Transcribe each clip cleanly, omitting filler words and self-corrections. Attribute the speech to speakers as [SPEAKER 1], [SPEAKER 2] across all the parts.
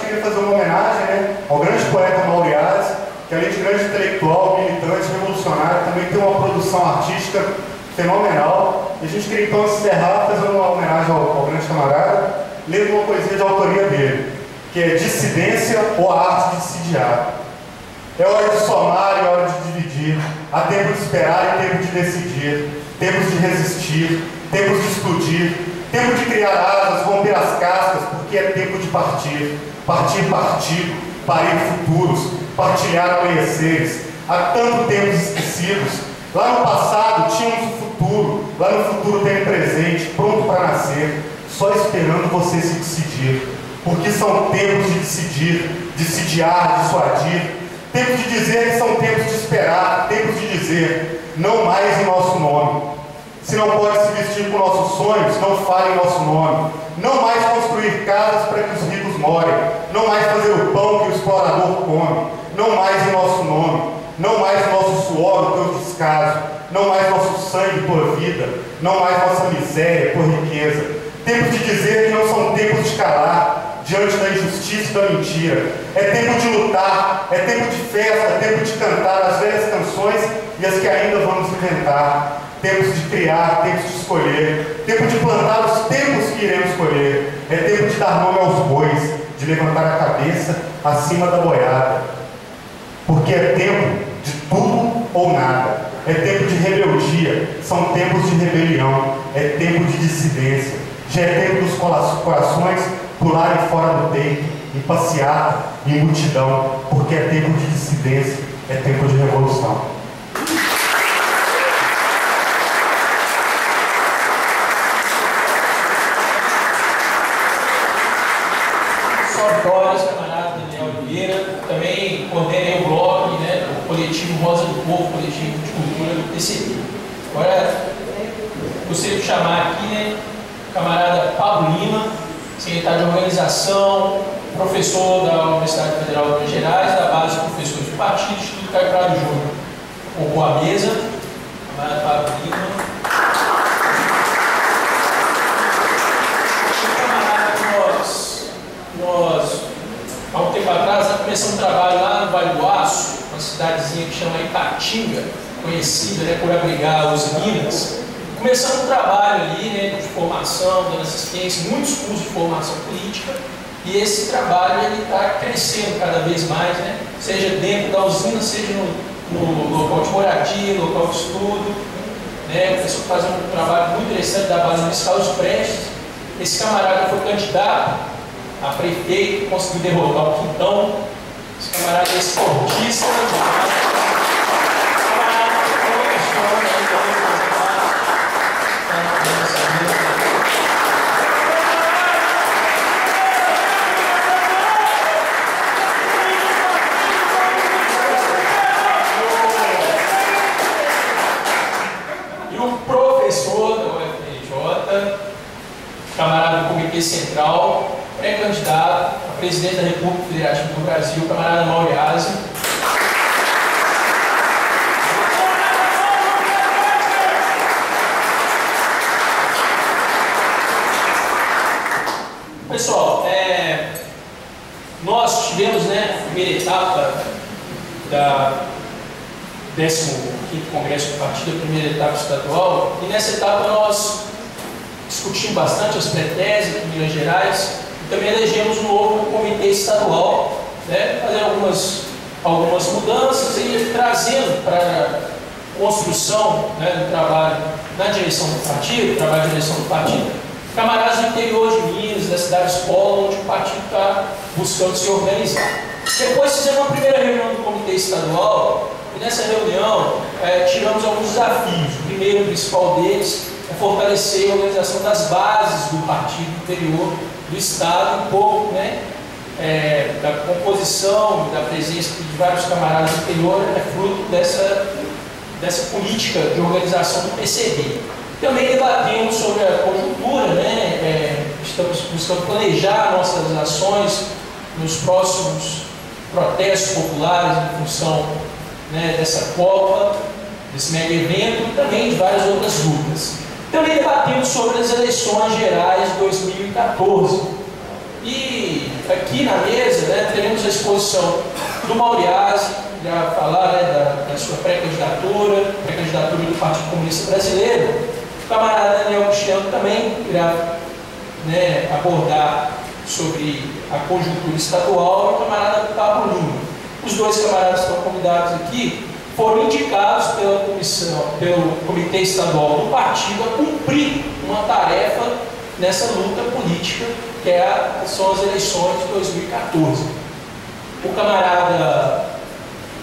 [SPEAKER 1] queria fazer uma homenagem, né, ao grande poeta Mauriás, que além de grande intelectual, militante, revolucionário, também tem uma produção artística fenomenal. E a gente queria então encerrar fazendo uma homenagem ao grande camarada, lendo uma poesia de autoria dele, que é Dissidência ou a Arte de Dissediar. É hora de somar e hora de dividir, há tempo de esperar e tempo de decidir, tempos de resistir, tempos de explodir, tempo de criar asas, romper as cascas, porque é tempo de partir, partir partido, parir futuros, partilhar amanheceres. Há tanto tempos esquecidos. Lá no passado tínhamos o futuro, lá no futuro tem o presente, pronto para nascer, só esperando você se decidir. Porque são tempos de decidir, dissediar, dissuadir, tempos de dizer que são tempos de esperar, tempos de dizer, não mais em nosso nome. Se não pode se vestir com nossos sonhos, não fale em nosso nome. Não mais construir casas para que os ricos morem. Não mais fazer o pão que o explorador come. Não mais em nosso nome. Não mais nosso suor, o teu descaso. Não mais nosso sangue por vida. Não mais nossa miséria por riqueza. Tempos de dizer que não são tempos de calar diante da injustiça e da mentira. É tempo de lutar, é tempo de festa, é tempo de cantar as velhas canções e as que ainda vamos inventar. Tempos de criar, tempos de escolher, tempo de plantar os tempos que iremos colher. É tempo de dar nome aos bois, de levantar a cabeça acima da boiada. Porque é tempo de tudo ou nada. É tempo de rebeldia, são tempos de rebelião. É tempo de dissidência. Já é tempo dos corações pularem fora do peito, em passeata, em multidão. Porque é tempo de dissidência, é tempo de revolução.
[SPEAKER 2] Camarada Daniel Oliveira, também coordenei o blog, né, o coletivo Rosa do Povo, coletivo de cultura do PCB. Agora, gostaria de chamar aqui, né, o camarada Pablo Lima, secretário de organização, professor da Universidade Federal de Minas Gerais, da base de professores de partido, Instituto Caio Prado Júnior. Ocupou a mesa, camarada Pablo Lima. Nós, há um tempo atrás, começamos um trabalho lá no Vale do Aço, uma cidadezinha que chama Ipatinga, conhecida, né, por abrigar os Minas. Começamos um trabalho ali, né, de formação, dando assistência, muitos cursos de formação política, e esse trabalho está crescendo cada vez mais, né, seja dentro da usina, seja no local de moradia, no local de estudo. Né, começou a fazer um trabalho muito interessante da base municipal de Prestes. Esse camarada foi candidato a prefeito, conseguiu derrotar o Quintão. Esse camarada é esportista, e o professor da UFRJ, camarada do Comitê Central, pré-candidato a presidente da República Federativa do Brasil, camarada Mauriás. Pessoal, nós tivemos, né, a primeira etapa da 15º Congresso do Partido, a primeira etapa estadual, e nessa etapa nós discutimos bastante as pré-teses aqui em Minas Gerais. Também elegemos um novo comitê estadual, né, fazendo algumas mudanças e trazendo para a construção, né, do trabalho na direção do partido, trabalho de direção do partido, camaradas do interior de Minas, da cidade escola, onde o partido está buscando se organizar. Depois fizemos uma primeira reunião do comitê estadual e nessa reunião tiramos alguns desafios. O primeiro e principal deles é fortalecer a organização das bases do partido interior do Estado, um pouco, né, da composição, da presença de vários camaradas do interior, é fruto dessa política de organização do PCB. Também debatemos sobre a conjuntura, né, estamos buscando planejar nossas ações nos próximos protestos populares em função, né, dessa Copa, desse mega evento e também de várias outras lutas. Também debatemos sobre as eleições gerais de 2014. E aqui na mesa, né, teremos a exposição do Mauriase, já falar, né, da sua pré-candidatura do Partido Comunista Brasileiro. O camarada Daniel Cristiano também irá, né, abordar sobre a conjuntura estadual, e o camarada Pablo Lima. Os dois camaradas que estão convidados aqui foram indicados pelo Comitê Estadual do Partido a cumprir uma tarefa nessa luta política, que são as eleições de 2014. O camarada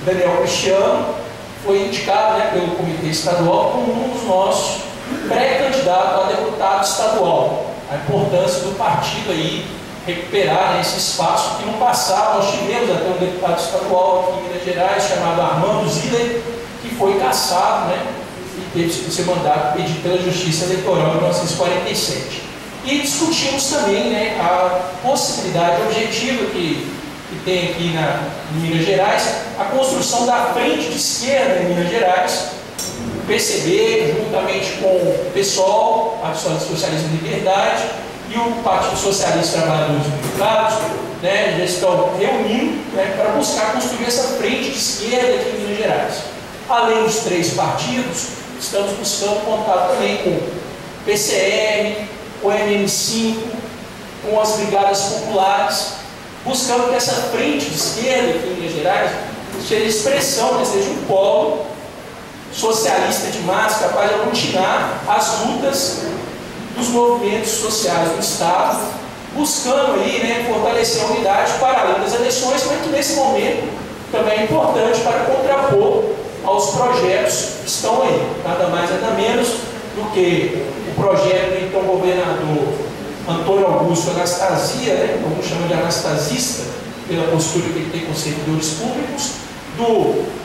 [SPEAKER 2] Daniel Cristiano foi indicado, né, pelo Comitê Estadual como um dos nossos pré-candidatos a deputado estadual. A importância do partido aí recuperar, né, esse espaço que no passado nós tivemos até um deputado estadual aqui em Minas Gerais chamado Armando Ziller, que foi cassado, né, e teve seu mandato pedido pela Justiça Eleitoral em 1947. E discutimos também, né, a possibilidade objetiva que tem aqui em Minas Gerais, a construção da frente de esquerda em Minas Gerais, o PCB, juntamente com o PSOL, Partido Socialismo e Liberdade, e o Partido Socialista Trabalhadores Unificados, né, já estão reunindo, né, para buscar construir essa frente de esquerda aqui em Minas Gerais. Além dos três partidos, estamos buscando contato também com o PCR, o MM5, com as Brigadas Populares, buscando que essa frente de esquerda aqui em Minas Gerais seja expressão, né, seja um polo socialista de massa capaz de aglutinar as lutas dos movimentos sociais do Estado, buscando aí, né, fortalecer a unidade para além das eleições, mas que nesse momento também é importante para contrapor aos projetos que estão aí, nada mais nada menos do que o projeto do então governador Antônio Augusto Anastasia, né, como chama de anastasista, pela postura que ele tem com os servidores públicos, do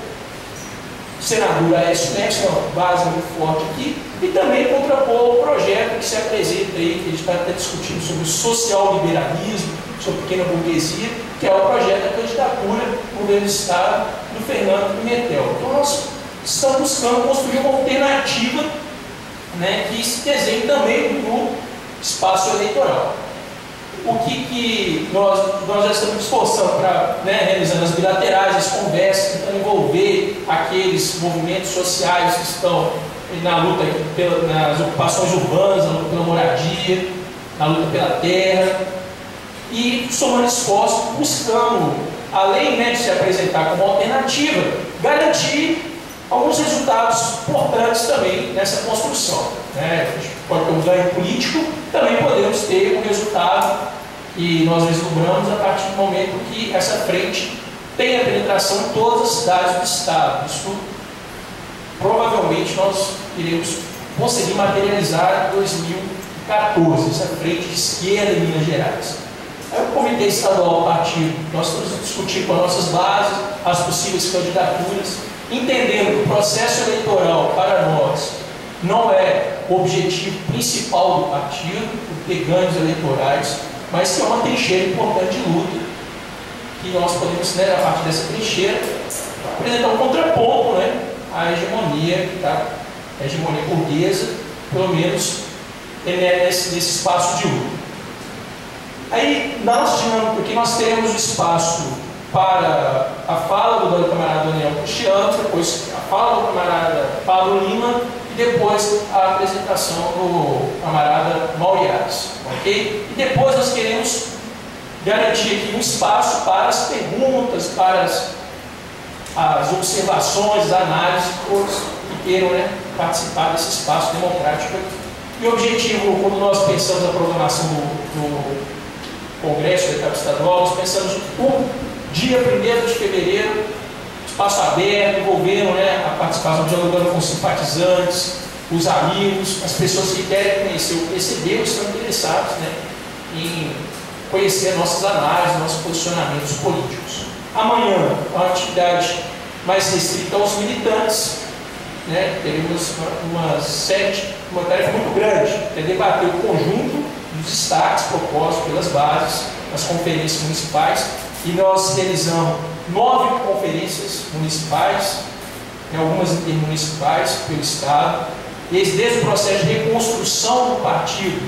[SPEAKER 2] senador Aécio Neves, que é uma base muito forte aqui, e também contrapor o projeto que se apresenta aí, que a gente está até discutindo sobre o social-liberalismo, sobre pequena burguesia, que é o projeto da candidatura do governo do Estado do Fernando Pimentel. Então nós estamos buscando construir uma alternativa, né, que se desenhe também no espaço eleitoral. O que nós já estamos esforçando para, né, realizando as bilaterais, as conversas, tentando envolver aqueles movimentos sociais que estão na luta nas ocupações urbanas, na luta pela moradia, na luta pela terra, e somando esforços, buscando, além, né, de se apresentar como alternativa, garantir alguns resultados importantes também nessa construção, né? A gente pode ter um ganho político, também podemos ter um resultado que nós vislumbramos a partir do momento que essa frente tenha penetração em todas as cidades do Estado. Isso provavelmente nós iremos conseguir materializar em 2014, essa frente de esquerda em Minas Gerais. Aí o Comitê Estadual Partido, nós estamos discutindo com as nossas bases as possíveis candidaturas, entendendo que o processo eleitoral para nós não é o objetivo principal do partido, o ter ganhos eleitorais, mas que é uma trincheira importante de luta, que nós podemos, né, a partir dessa trincheira, apresentar um contraponto, né, à hegemonia, tá? A hegemonia burguesa, pelo menos nesse espaço de luta. Aí, na nossa dinâmica aqui, nós teremos o espaço para a fala do camarada Daniel Cristiano, depois a fala do camarada Pablo Lima, e depois a apresentação do camarada Mauriase, ok? E depois nós queremos garantir aqui um espaço para as perguntas, para as observações, as análises, todos que queiram, né, participar desse espaço democrático. E o objetivo, quando nós pensamos na programação do Congresso da Etapa Estadual, nós pensamos o dia 1º de fevereiro, espaço aberto, envolvendo, né, a participação, dialogando com os simpatizantes, os amigos, as pessoas que querem conhecer o PCB ou estão interessados, né, em conhecer nossas análises, nossos posicionamentos políticos. Amanhã, uma atividade mais restrita aos militantes, né, teremos uma tarefa muito grande, que é debater o conjunto dos destaques propostos pelas bases, nas conferências municipais, e nós realizamos 9 conferências municipais, algumas intermunicipais pelo Estado, desde o processo de reconstrução do partido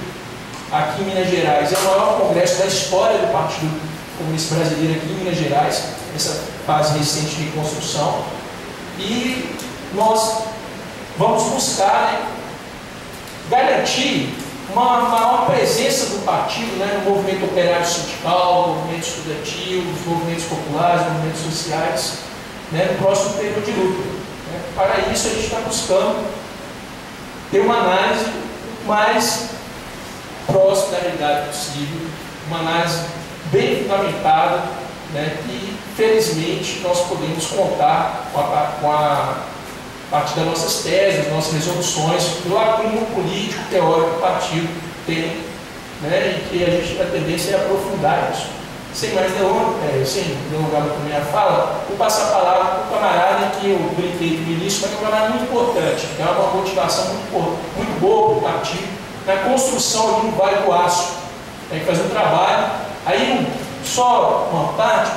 [SPEAKER 2] aqui em Minas Gerais. É o maior congresso da história do Partido Comunista Brasileiro aqui em Minas Gerais, essa fase recente de reconstrução. E nós vamos buscar, né, garantir uma maior presença do partido, né, no movimento operário sindical, no movimento estudantil, nos movimentos populares, nos movimentos sociais, né, no próximo período de luta. Né. Para isso, a gente está buscando ter uma análise mais próxima da realidade possível, uma análise bem fundamentada, né, e felizmente nós podemos contar com a parte das nossas teses, nossas resoluções, do acúmulo político, teórico que o partido tem, né, e que a tendência é aprofundar isso. Sem mais delongas, sem delongar muito a minha fala, vou passar a palavra para o camarada que eu brinquei no início, mas é um camarada muito importante, é uma motivação muito boa para o partido, na construção ali no Vale do Aço. Tem que fazer um trabalho. Aí, só uma parte,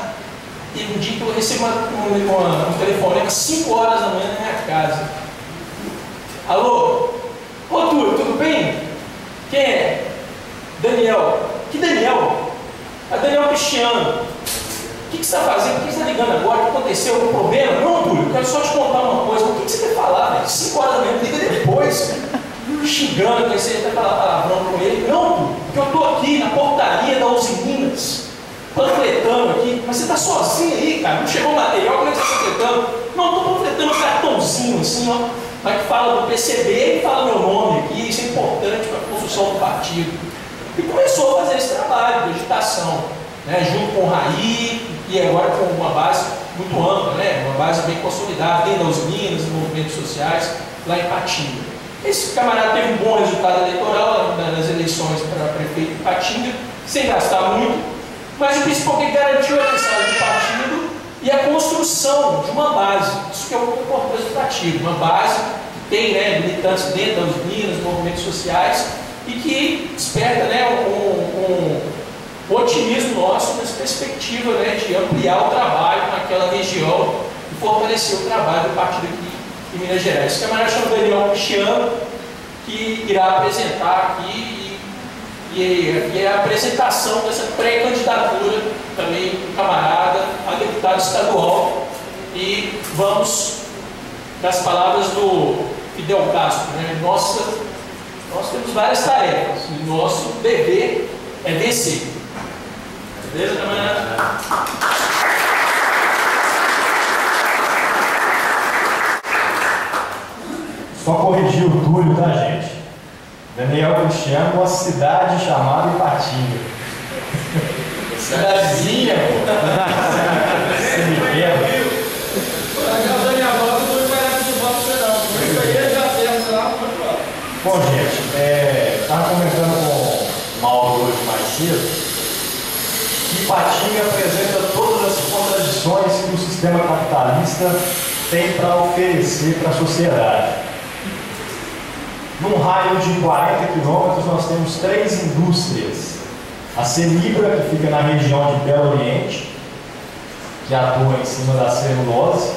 [SPEAKER 2] teve um dia que eu recebi um telefonema às 5 horas da manhã na minha casa. Alô? Ô Túlio, tudo bem? Quem é? Daniel. Que Daniel? É Daniel Cristiano. O que você está fazendo? Por que você está ligando agora? O que aconteceu? Algum problema? Não, Túlio, eu quero só te contar uma coisa. O que você quer falar, velho? 5 horas da manhã, liga depois. Xingando, comecei até a falar palavrão com ele. Não, Túlio, porque eu estou aqui na portaria da Usiminas, panfletando aqui. Mas você está sozinho aí, cara? Não chegou o material, como é que você está panfletando? Não, estou panfletando um cartãozinho assim, ó, mas que fala do PCB e fala meu nome aqui. Isso é importante para a construção do partido. E começou a fazer esse trabalho de agitação, né, junto com o Raí, e agora com uma base muito ampla, né, uma base bem consolidada, dentro das Minas, nos movimentos sociais, lá em Patinga. Esse camarada teve um bom resultado eleitoral nas eleições para prefeito de Patinga, sem gastar muito, mas o principal que garantiu a mensagem do partido e a construção de uma base. Isso que é o importante do partido, uma base que tem, né, militantes dentro das Minas, movimentos sociais, e que desperta, né, um otimismo nosso nessa perspectiva, né, de ampliar o trabalho naquela região e fortalecer o trabalho do partido aqui em Minas Gerais. Esse camarada chama Daniel Cristiano, que irá apresentar aqui e a apresentação dessa pré-candidatura também do camarada a deputado estadual. E vamos das palavras do Fidel Castro, né? Nós temos várias tarefas e nosso dever é vencer. Beleza, camarada?
[SPEAKER 3] Só corrigir o Túlio, tá, gente? Daniel Cristiano, uma cidade chamada Ipatinga.
[SPEAKER 2] Cidadezinha, pô.
[SPEAKER 3] Bom, gente, estava comentando com o Mauro hoje mais cedo que Ipatinga apresenta todas as contradições que o sistema capitalista tem para oferecer para a sociedade. Num raio de 40 quilômetros, nós temos 3 indústrias. A Semibra, que fica na região de Belo Oriente, que atua em cima da celulose.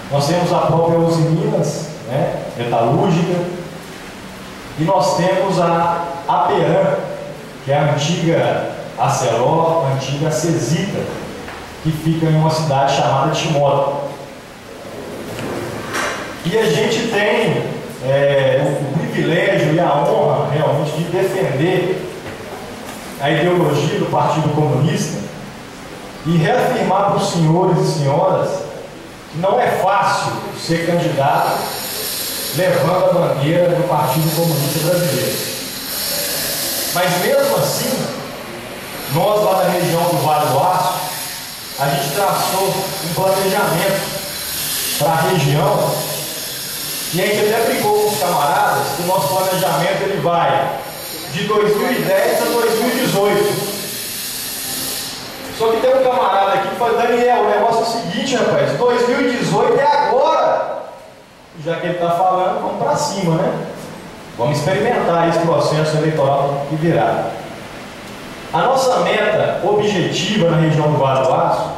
[SPEAKER 3] Nós temos a própria Usiminas, né, metalúrgica. E nós temos a Aperam, que é a antiga Acelor, a antiga Cesita, que fica em uma cidade chamada Timóteo. E a gente tem o privilégio e a honra realmente de defender a ideologia do Partido Comunista e reafirmar para os senhores e senhoras que não é fácil ser candidato levando a bandeira do Partido Comunista Brasileiro. Mas mesmo assim, nós lá na região do Vale do Aço, a gente traçou um planejamento para a região e a gente até brincou com os camaradas que o nosso planejamento ele vai de 2010 a 2018. Só que tem um camarada aqui que fala: Daniel, o negócio é o seguinte, rapaz, 2018 é agora. Já que ele está falando, vamos para cima, né? Vamos experimentar esse processo eleitoral que virá. A nossa meta objetiva na região do Vale do Aço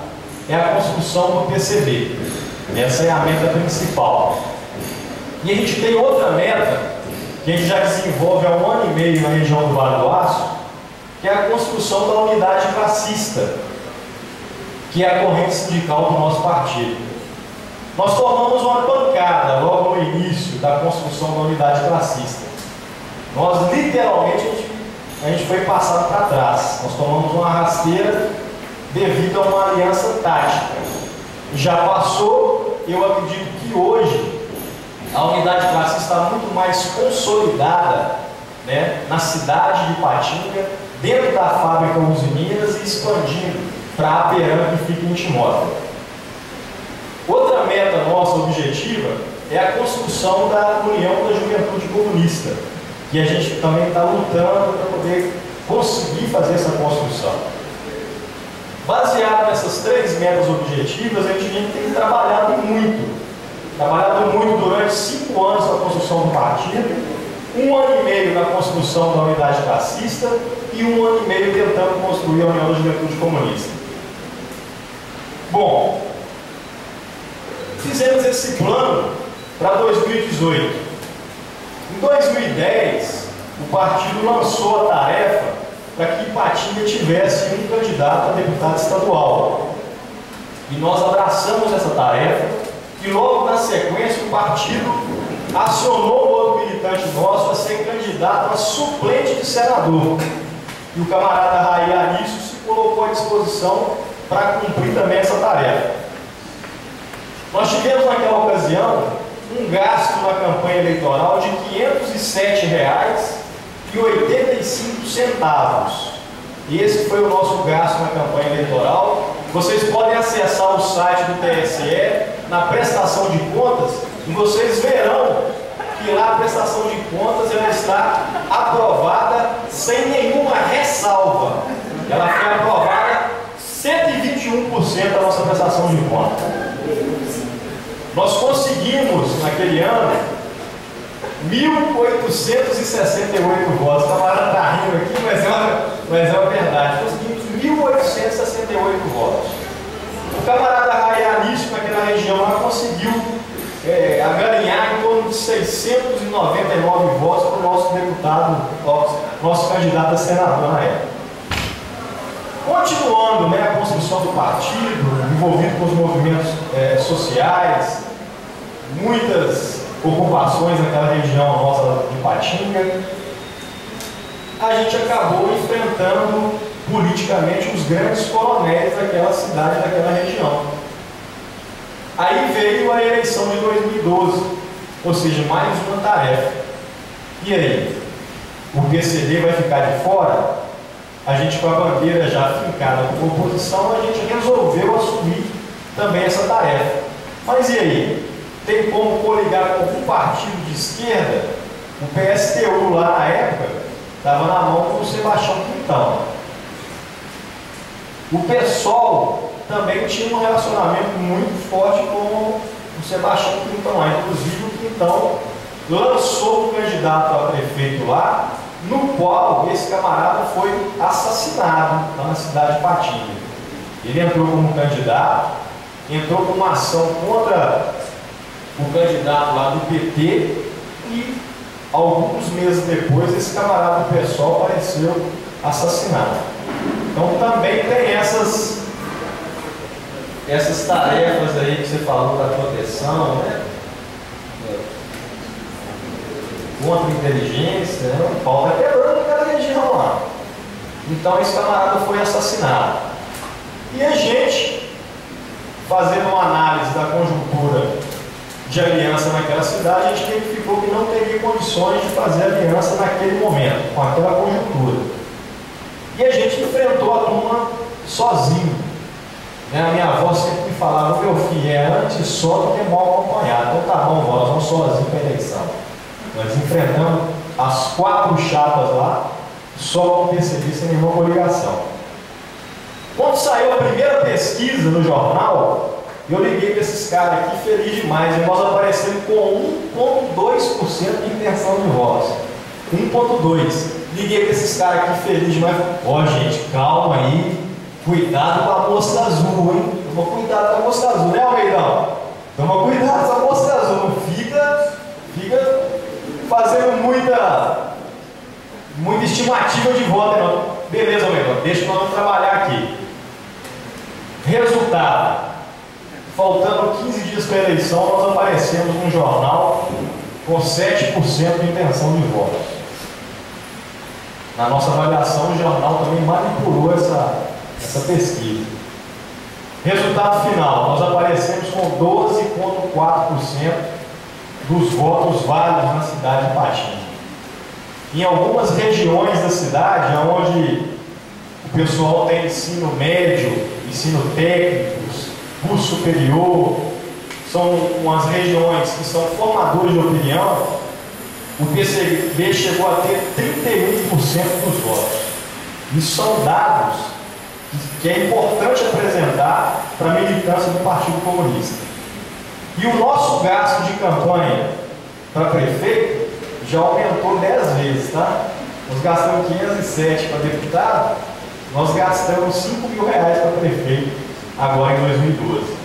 [SPEAKER 3] é a construção do PCB. Essa é a meta principal. E a gente tem outra meta que a gente já desenvolve há 1 ano e meio na região do Vale do Aço, que é a construção da unidade classista, que é a corrente sindical do nosso partido. Nós tomamos uma pancada logo no início da construção da unidade classista. Nós, literalmente, a gente foi passado para trás. Nós tomamos uma rasteira devido a uma aliança tática. Já passou, eu acredito que hoje a unidade classista está muito mais consolidada, né, na cidade de Ipatinga, dentro da fábrica Usiminas e expandindo para a Aperam, que fica em Timóteo. Outra meta nossa objetiva é a construção da União da Juventude Comunista, que a gente também está lutando para poder conseguir fazer essa construção. Baseado nessas 3 metas objetivas, a gente tem trabalhado muito durante 5 anos na construção do partido, 1 ano e meio na construção da unidade classista e 1 ano e meio tentando construir a União da Juventude Comunista. Bom, fizemos esse plano para 2018. Em 2010, o partido lançou a tarefa para que Ipatinga tivesse um candidato a deputado estadual. E nós abraçamos essa tarefa e logo na sequência o partido acionou o outro militante nosso a ser candidato a suplente de senador. E o camarada Raí Anício se colocou à disposição para cumprir também essa tarefa. Nós tivemos naquela ocasião um gasto na campanha eleitoral de R$ 507,85. Esse foi o nosso gasto na campanha eleitoral. Vocês podem acessar o site do TSE, na prestação de contas, e vocês verão que lá a prestação de contas ela está aprovada sem nenhuma ressalva. Ela foi aprovada 121% da nossa prestação de contas. Nós conseguimos, naquele ano, 1.868 votos. O camarada está rindo aqui, mas é uma verdade. Conseguimos 1.868 votos. O camarada Raí Anício, naquela região, lá conseguiu ganhar em torno de 699 votos para o nosso deputado, nosso candidato a senador na época. Continuando, né, a construção do partido, envolvido com os movimentos sociais, muitas ocupações naquela região nossa de Ipatinga, a gente acabou enfrentando politicamente os grandes coronéis daquela cidade, daquela região. Aí veio a eleição de 2012, ou seja, mais uma tarefa. E aí? O PCD vai ficar de fora? A gente, com a bandeira já fincada como oposição, a gente resolveu assumir também essa tarefa. Mas e aí? Tem como coligar com algum partido de esquerda? O PSTU lá na época estava na mão do Sebastião Quintão. O PSOL também tinha um relacionamento muito forte com o Sebastião Quintão lá. Inclusive o Quintão lançou um candidato a prefeito lá, no qual esse camarada foi assassinado lá na cidade de Ipatinga. Ele entrou como candidato, entrou com uma ação contra o candidato lá do PT e alguns meses depois esse camarada do PSOL apareceu assassinado. Então também tem essas tarefas aí que você falou da proteção, né? Contra a inteligência, né? O pau está quebrando naquela região lá. Então esse camarada foi assassinado. E a gente, fazendo uma análise da conjuntura de aliança naquela cidade, a gente verificou que não teria condições de fazer aliança naquele momento, com aquela conjuntura. E a gente enfrentou a turma sozinho. Né? A minha avó sempre me falava: meu filho, é antes só do que mal acompanhado. Então tá bom, vó, nós vamos sozinhos para a eleição. Nós enfrentamos as 4 chapas lá, só com o PCD, sem nenhuma coligação. Quando saiu a primeira pesquisa no jornal, eu liguei para esses caras aqui feliz demais, e nós aparecemos com 1,2% de intenção de votos. 1,2%. Liguei para esses caras aqui feliz demais. Ó, gente, calma aí, cuidado com a mosca azul, hein? Toma cuidado com a mosca azul, né, Almeidão? Toma cuidado com a mosca azul, não fica fazendo muita estimativa de voto, não. Beleza, melhor, deixa nós trabalhar aqui. Resultado: faltando 15 dias para a eleição, nós aparecemos num jornal com 7% de intenção de votos. Na nossa avaliação, o jornal também manipulou essa pesquisa. Resultado final: nós aparecemos com 12,4% dos votos válidos na cidade de Patinga. Em algumas regiões da cidade, onde o pessoal tem ensino médio, ensino técnico, curso superior, são umas regiões que são formadores de opinião, o PCB chegou a ter 31% dos votos. Isso são dados que é importante apresentar para a militância do Partido Comunista. E o nosso gasto de campanha para prefeito já aumentou 10 vezes, tá? Nós gastamos 507 para deputado, nós gastamos R$5.000 para prefeito agora em 2012.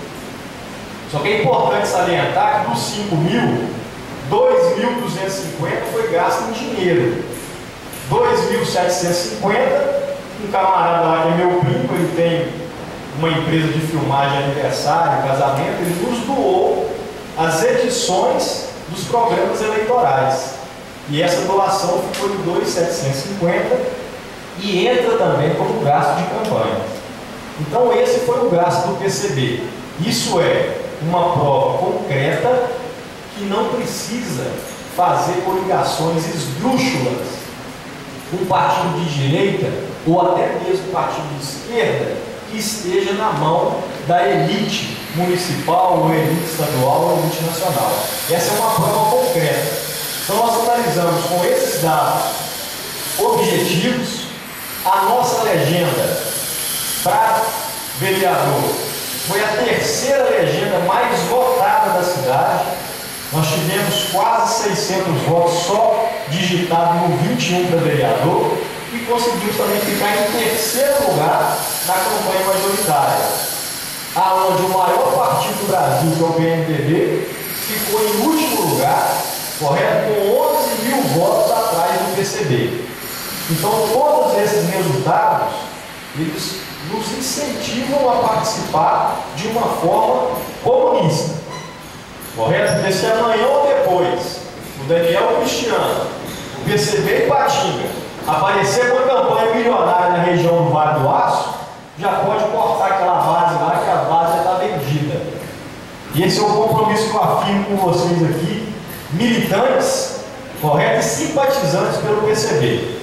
[SPEAKER 3] Só que é importante salientar que dos 5.000, 2.250 foi gasto em dinheiro. 2.750, um camarada lá que é meu primo, ele tem uma empresa de filmagem de aniversário, casamento, ele nos doou as edições dos programas eleitorais. E essa doação ficou de 2.750 e entra também como gasto de campanha. Então esse foi o gasto do PCB. Isso é uma prova concreta que não precisa fazer coligações esdrúxulas com partido de direita ou até mesmo partido de esquerda que esteja na mão da elite municipal, ou elite estadual, ou elite nacional. Essa é uma prova concreta. Então nós analisamos com esses dados objetivos a nossa legenda para vereador. Foi a terceira legenda mais votada da cidade. Nós tivemos quase 600 votos só digitados no 21 para vereador e conseguimos também ficar em terceiro lugar na campanha majoritária, aonde o maior partido do Brasil, que é o PMDB, ficou em último lugar, correto, com 11.000 votos atrás do PCB. Então todos esses resultados, eles nos incentivam a participar de uma forma comunista, correto? Porque se amanhã ou depois o Daniel Cristiano, o PCB e Patinga aparecer com a campanha milionária na região do Vale do Aço, já pode cortar aquela base lá, que a base já está vendida. E esse é o compromisso que eu afirmo com vocês aqui, militantes, correto? E simpatizantes pelo PCB.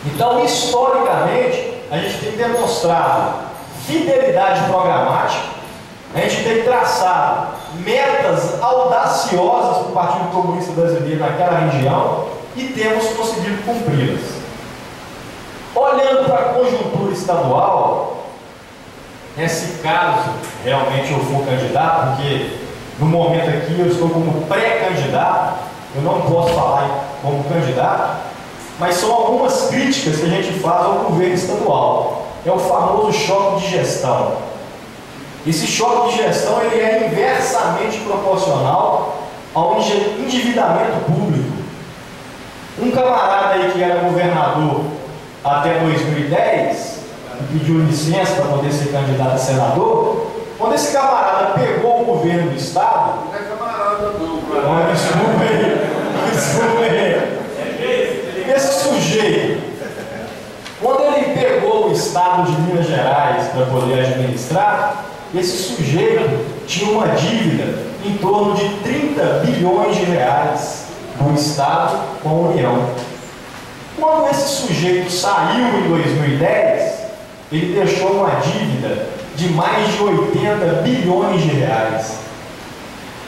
[SPEAKER 3] Então, historicamente, a gente tem demonstrado fidelidade programática, a gente tem traçado metas audaciosas para o Partido Comunista Brasileiro naquela região e temos conseguido cumpri-las. Olhando para a conjuntura estadual, nesse caso, realmente eu for candidato, porque no momento aqui eu estou como pré-candidato, eu não posso falar como candidato, mas são algumas críticas que a gente faz ao governo estadual. É o famoso choque de gestão. Esse choque de gestão ele é inversamente proporcional ao endividamento público. Um camarada aí que era governador até 2010 e pediu licença para poder ser candidato a senador, quando esse camarada pegou o governo do estado,
[SPEAKER 4] não é camarada não,
[SPEAKER 3] desculpa aí. Esse sujeito, quando ele pegou o estado de Minas Gerais para poder administrar, esse sujeito tinha uma dívida em torno de 30 bilhões de reais do estado com a União. Quando esse sujeito saiu em 2010, ele deixou uma dívida de mais de 80 bilhões de reais.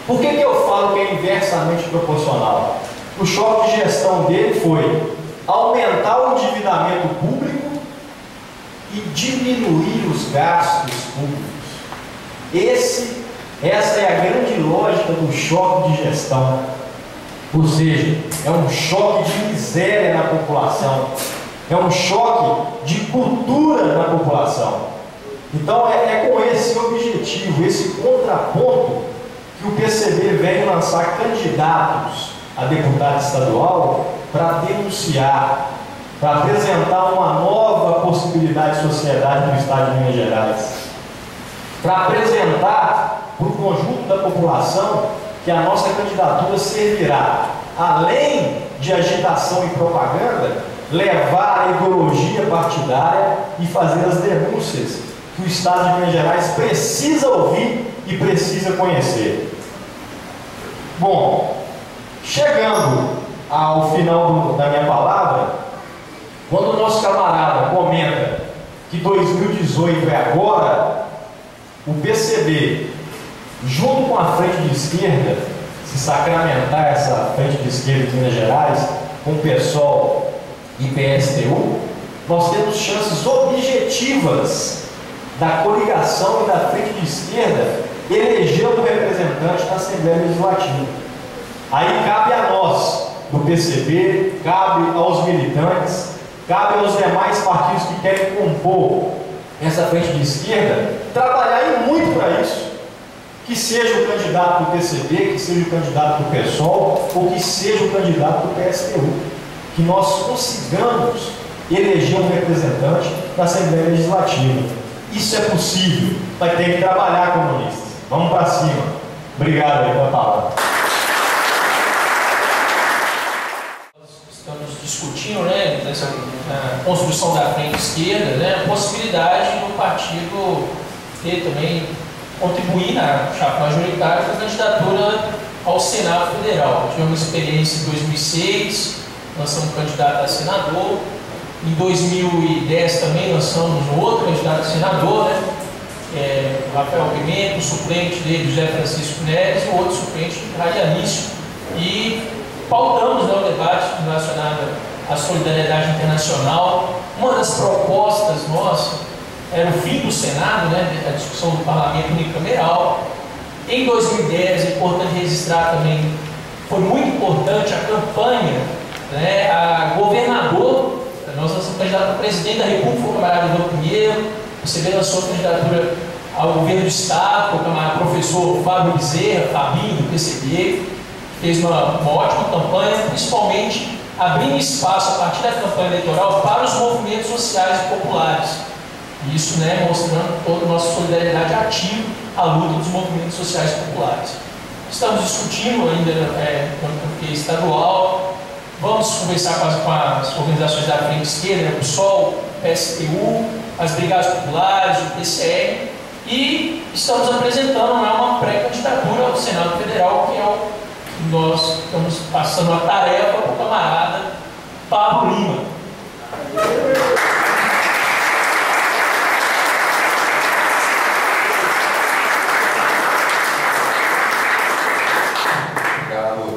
[SPEAKER 3] Por que eu falo que é inversamente proporcional? O choque de gestão dele foi aumentar o endividamento público e diminuir os gastos públicos. Essa é a grande lógica do choque de gestão. Ou seja, é um choque de miséria na população, é um choque de cultura na população. Então é com esse objetivo, esse contraponto, que o PCB vem lançar candidatos a deputada estadual para denunciar, para apresentar uma nova possibilidade de sociedade no estado de Minas Gerais, para apresentar para o conjunto da população que a nossa candidatura servirá, além de agitação e propaganda, levar a ideologia partidária e fazer as denúncias que o estado de Minas Gerais precisa ouvir e precisa conhecer. Bom, chegando ao final da minha palavra, quando o nosso camarada comenta que 2018 é agora, o PCB, junto com a frente de esquerda, se sacramentar essa frente de esquerda de Minas Gerais, com o PSOL e PSTU, nós temos chances objetivas da coligação e da frente de esquerda eleger um representante na Assembleia Legislativa. Aí cabe a nós, do PCB, cabe aos militantes, cabe aos demais partidos que querem compor essa frente de esquerda, trabalhar e muito para isso. Que seja o candidato do PCB, que seja o candidato do PSOL, ou que seja o candidato do PSTU. Que nós consigamos eleger um representante da Assembleia Legislativa. Isso é possível, mas tem que trabalhar, comunistas. Vamos para cima. Obrigado aí pela palavra.
[SPEAKER 2] Estamos discutindo, né, dessa construção da frente esquerda, né, a possibilidade do partido ter também contribuir na chapa majoritária com a candidatura ao Senado Federal. Tivemos experiência em 2006, lançamos um candidato a senador. Em 2010 também lançamos um outro candidato a senador, né? O Rafael Pimenta, o suplente dele, José Francisco Neres, e o outro suplente, Radianício. E pautamos, né, o debate relacionado à solidariedade internacional. Uma das propostas nossas era o fim do Senado, né, a discussão do parlamento unicameral. Em 2010, é importante registrar também, foi muito importante a campanha, né, a governador, nós lançamos candidato a presidente da República, o camarada Ivan Pinheiro, o PCB lançou candidatura ao governo do Estado, o camarada professor Fábio Bezerra, Fabinho, do PCB, fez uma ótima campanha, principalmente abrindo espaço a partir da campanha eleitoral para os movimentos sociais e populares. Isso, né, mostrando toda a nossa solidariedade ativa à luta dos movimentos sociais e populares. Estamos discutindo ainda no que estadual, vamos conversar com as organizações da frente esquerda, né, o PSOL, PSTU, as Brigadas Populares, o PCR, e estamos apresentando, né, uma pré-candidatura ao Senado Federal, que é o que nós estamos passando a tarefa para o camarada Pablo Lima.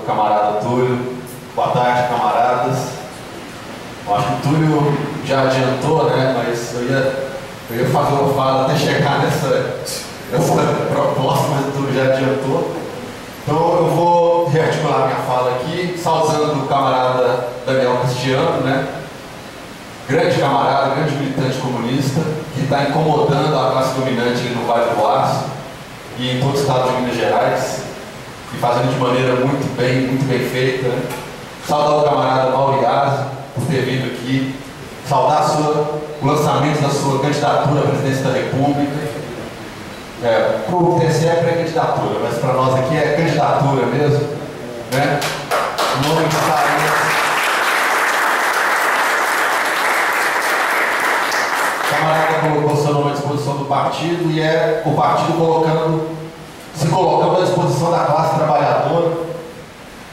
[SPEAKER 5] Camarada Túlio, boa tarde, camaradas. Eu acho que o Túlio já adiantou, né? Mas eu ia fazer uma fala até chegar nessa proposta, mas o Túlio já adiantou. Então eu vou rearticular minha fala aqui, saudando o camarada Daniel Cristiano, né? Grande camarada, grande militante comunista, que está incomodando a classe dominante aqui no Vale do Aço e em todo o estado de Minas Gerais, e fazendo de maneira muito bem feita, né? Saudar o camarada Mauriase por ter vindo aqui, saudar o lançamento da sua candidatura à presidência da República. Para o TSE é pré-candidatura, mas para nós aqui é candidatura mesmo, né? O nome que está aí. O camarada colocou seu nome à disposição do partido e é o partido se colocando à disposição da classe trabalhadora.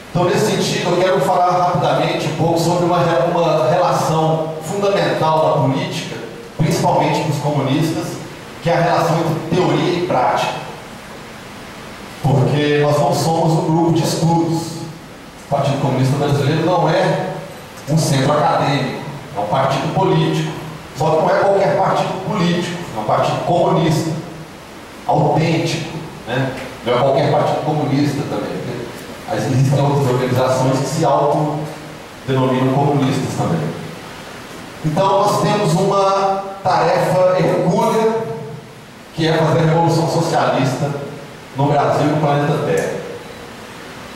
[SPEAKER 5] Então, nesse sentido, eu quero falar rapidamente um pouco sobre uma relação fundamental da política, principalmente para os comunistas, que é a relação entre teoria e prática. Porque nós não somos um grupo de estudos. O Partido Comunista Brasileiro não é um centro acadêmico, é um partido político. Só que não é qualquer partido político, é um partido comunista, autêntico, né? Não é qualquer partido comunista também. Existem outras organizações que se autodenominam comunistas também. Então nós temos uma tarefa hercúlea, que é fazer a revolução socialista no Brasil e no planeta Terra.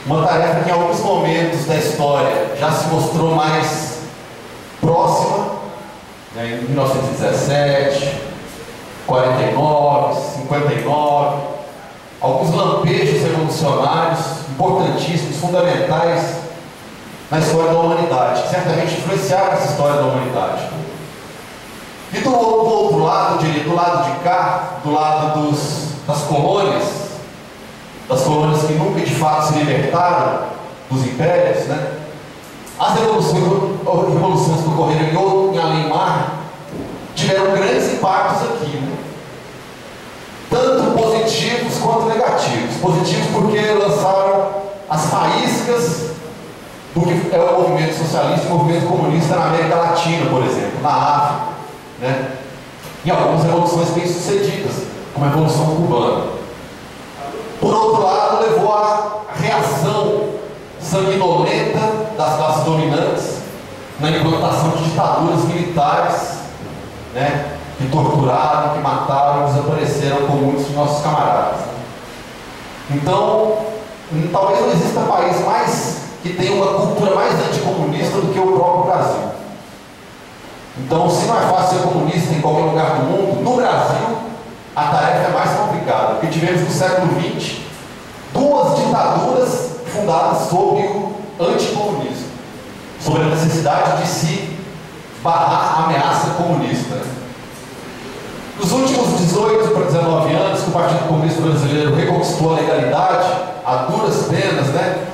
[SPEAKER 5] Uma tarefa que em alguns momentos da história já se mostrou mais próxima, né, em 1917, 49, 59, alguns lampejos revolucionários importantíssimos, fundamentais na história da humanidade, que certamente influenciaram essa história da humanidade. E do outro lado, do lado de cá, do lado das colônias que nunca de fato se libertaram dos impérios, né? As revoluções que ocorreram em além-mar tiveram grandes impactos aqui, né? Tanto positivos quanto negativos. Positivos porque lançaram as faíscas do que é o movimento socialista e o movimento comunista na América Latina, por exemplo, na África, né? E algumas revoluções bem-sucedidas, como a Revolução Cubana. Por outro lado, levou à reação sanguinolenta das classes dominantes na implantação de ditaduras militares, né, que torturaram, que mataram, desapareceram com muitos de nossos camaradas. Então, talvez não exista país que tenha uma cultura mais anticomunista do que o próprio Brasil. Então, se não é fácil ser comunista em qualquer lugar do mundo, no Brasil a tarefa é mais complicada, porque tivemos no século XX duas ditaduras fundadas sobre o anticomunismo, sobre a necessidade de se barrar a ameaça comunista. Nos últimos 18 para 19 anos, que o Partido Comunista Brasileiro reconquistou a legalidade, a duras penas, né?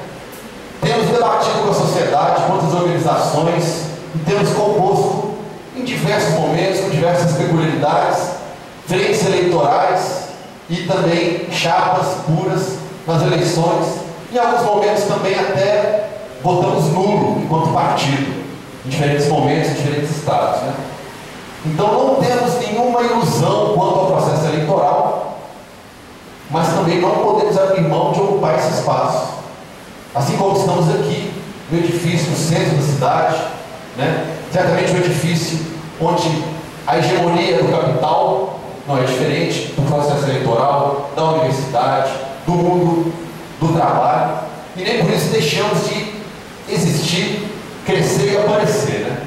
[SPEAKER 5] Temos debatido com a sociedade, com as organizações, e temos composto em diversos momentos, com diversas peculiaridades, frentes eleitorais e também chapas puras nas eleições. Em alguns momentos também até votamos nulo enquanto partido, em diferentes momentos, em diferentes estados, né? Então não temos nenhuma ilusão quanto ao processo eleitoral, mas também não podemos abrir mão de ocupar esse espaço. Assim como estamos aqui, no edifício no centro da cidade, né? Certamente um edifício onde a hegemonia do capital não é diferente do processo eleitoral, da universidade, do mundo do trabalho, e nem por isso deixamos de existir, crescer e aparecer, né?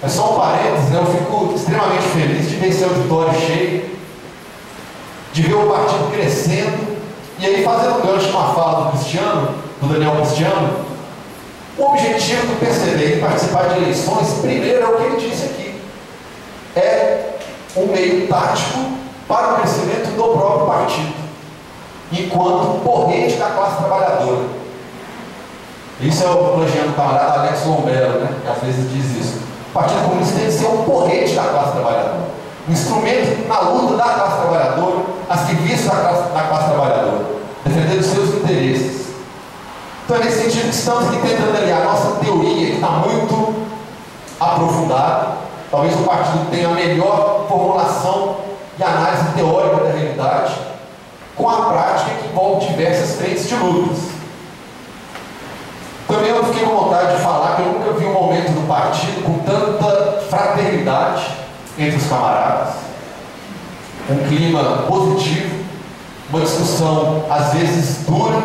[SPEAKER 5] É só um parênteses, né? Eu fico extremamente feliz de ver esse auditório cheio, de ver o partido crescendo, e aí fazendo um gancho com a fala do Cristiano, do Daniel Cristiano, o objetivo do PCB em participar de eleições, primeiro é o que ele disse aqui, é um meio tático para o crescimento do próprio partido, enquanto porrete da classe trabalhadora. Isso é o elogiando o camarada Alex Lombero, né? Que às vezes diz isso. O Partido Comunista tem que ser um porrete da classe trabalhadora, um instrumento na luta da classe trabalhadora, a serviço da classe trabalhadora, defendendo os seus interesses. Então é nesse sentido que estamos aqui tentando aliar a nossa teoria, que está muito aprofundada. Talvez o partido tenha a melhor formulação e análise teórica da realidade, com a prática que envolve diversas frentes de lutas. Também eu fiquei com vontade de falar que eu nunca vi um momento do partido com tanta fraternidade entre os camaradas, um clima positivo, uma discussão às vezes dura,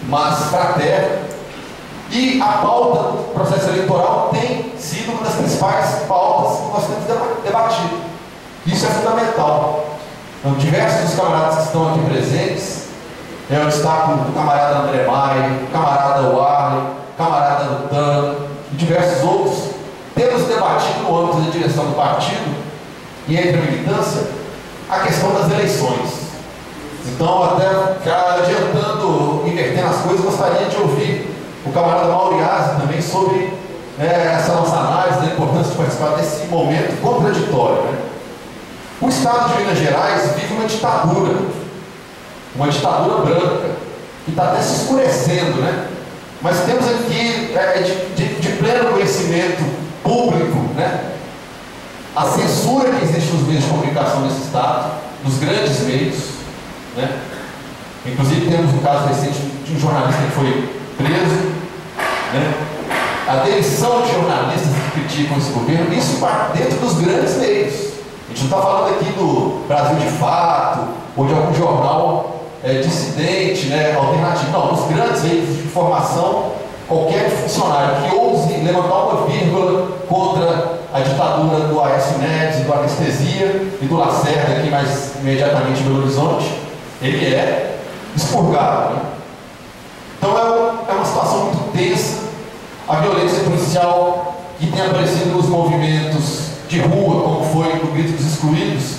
[SPEAKER 5] mas fraterna, e a pauta do processo eleitoral tem sido uma das principais pautas que nós temos debatido. Isso é fundamental. Então, diversos dos camaradas que estão aqui presentes, eu destaco o camarada André Maia, o camarada Warley, o camarada Lutano e diversos outros, temos debatido no âmbito da direção do partido e entre a militância a questão das eleições. Então, até já adiantando, invertendo as coisas, gostaria de ouvir o camarada Mauriase também sobre essa nossa análise da importância de participar desse momento contraditório, né? O Estado de Minas Gerais vive uma ditadura branca, que está até se escurecendo, né? Mas temos aqui, de pleno conhecimento público, né, a censura que existe nos meios de comunicação nesse Estado, nos grandes meios, né? Inclusive temos um caso recente de um jornalista que foi preso, né? A demissão de jornalistas que criticam esse governo, isso dentro dos grandes meios. A gente não está falando aqui do Brasil de Fato, ou de algum jornal dissidente, né, alternativo. Não, os grandes veículos de informação, qualquer funcionário que ouse levantar uma vírgula contra a ditadura do Aécio Neves, do Anestesia e do Lacerda, aqui mais imediatamente em Belo Horizonte, ele é expurgado. Né? Então é uma situação muito tensa. A violência policial que tem aparecido nos movimentos de rua, como foi no Grito dos Excluídos,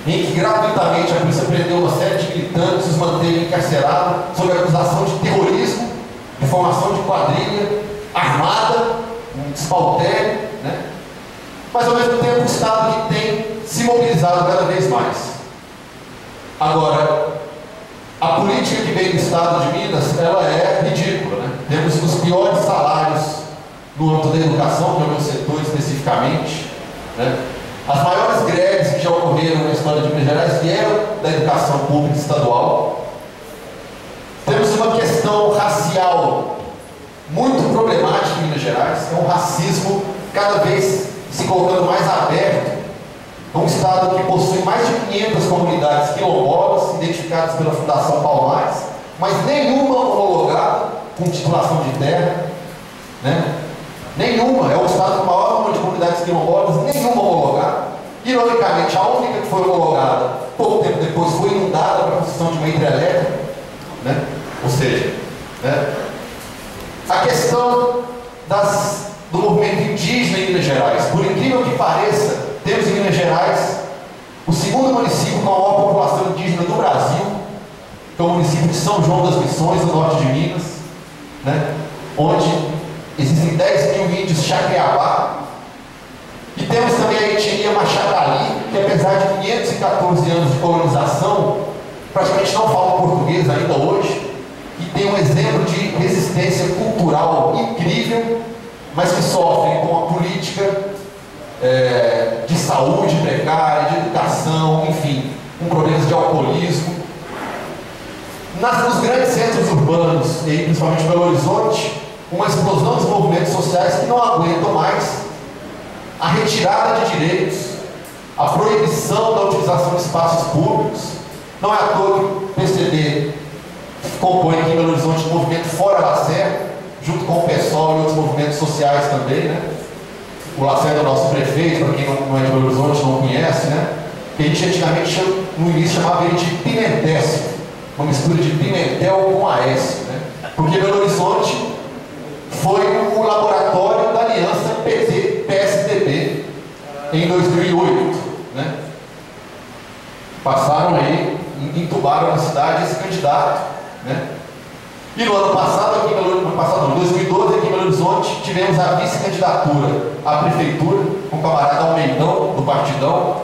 [SPEAKER 5] em que gratuitamente a polícia prendeu uma série de militantes, os manteve encarcerados sob acusação de terrorismo, de formação de quadrilha armada, um despautério, né? Mas ao mesmo tempo o Estado que tem se mobilizado cada vez mais. Agora, a política que vem do Estado de Minas, ela é ridícula, né? Temos os piores salários no âmbito da educação, que é o meu setor especificamente, né? As maiores greves que já ocorreram na história de Minas Gerais vieram da educação pública estadual. Temos uma questão racial muito problemática em Minas Gerais, é um racismo cada vez se colocando mais aberto. É um estado que possui mais de 500 comunidades quilombolas, identificadas pela Fundação Palmares, mas nenhuma homologada com titulação de terra, né? Nenhuma, é o estado com o maior número de comunidades quilombolas, nenhuma homologada. Ironicamente, a única que foi homologada, pouco tempo depois, foi inundada para a construção de uma hidrelétrica, né? Ou seja, né? A questão do movimento indígena em Minas Gerais, por incrível que pareça, temos em Minas Gerais o segundo município com a maior população indígena do Brasil, que é o município de São João das Missões, no norte de Minas, né? Onde existem 10 mil índios Chacreabá. E temos também a etnia Machadali, que apesar de 514 anos de colonização, praticamente não fala português ainda hoje, e tem um exemplo de resistência cultural incrível, mas que sofrem com a política de saúde precária, de educação, enfim, com problemas de alcoolismo. Nos grandes centros urbanos, e principalmente em Belo Horizonte, uma explosão dos movimentos sociais que não aguentam mais a retirada de direitos, a proibição da utilização de espaços públicos. Não é à toa que o PCB compõe aqui em Belo Horizonte o movimento Fora Lacerda, junto com o PSOL e outros movimentos sociais também, né? O Lacerda é o nosso prefeito, para quem não é de Belo Horizonte, não conhece, né? Que a gente antigamente, no início, chamava ele de pimentécio, uma mistura de Pimentel com Aécio, né? Porque Belo Horizonte foi o laboratório da aliança PT-PSDB em 2008, né? Passaram aí, entubaram na cidade esse candidato, né? E no ano passado, em 2012, aqui em Belo Horizonte, tivemos a vice-candidatura à prefeitura com o camarada Almeidão, do Partidão,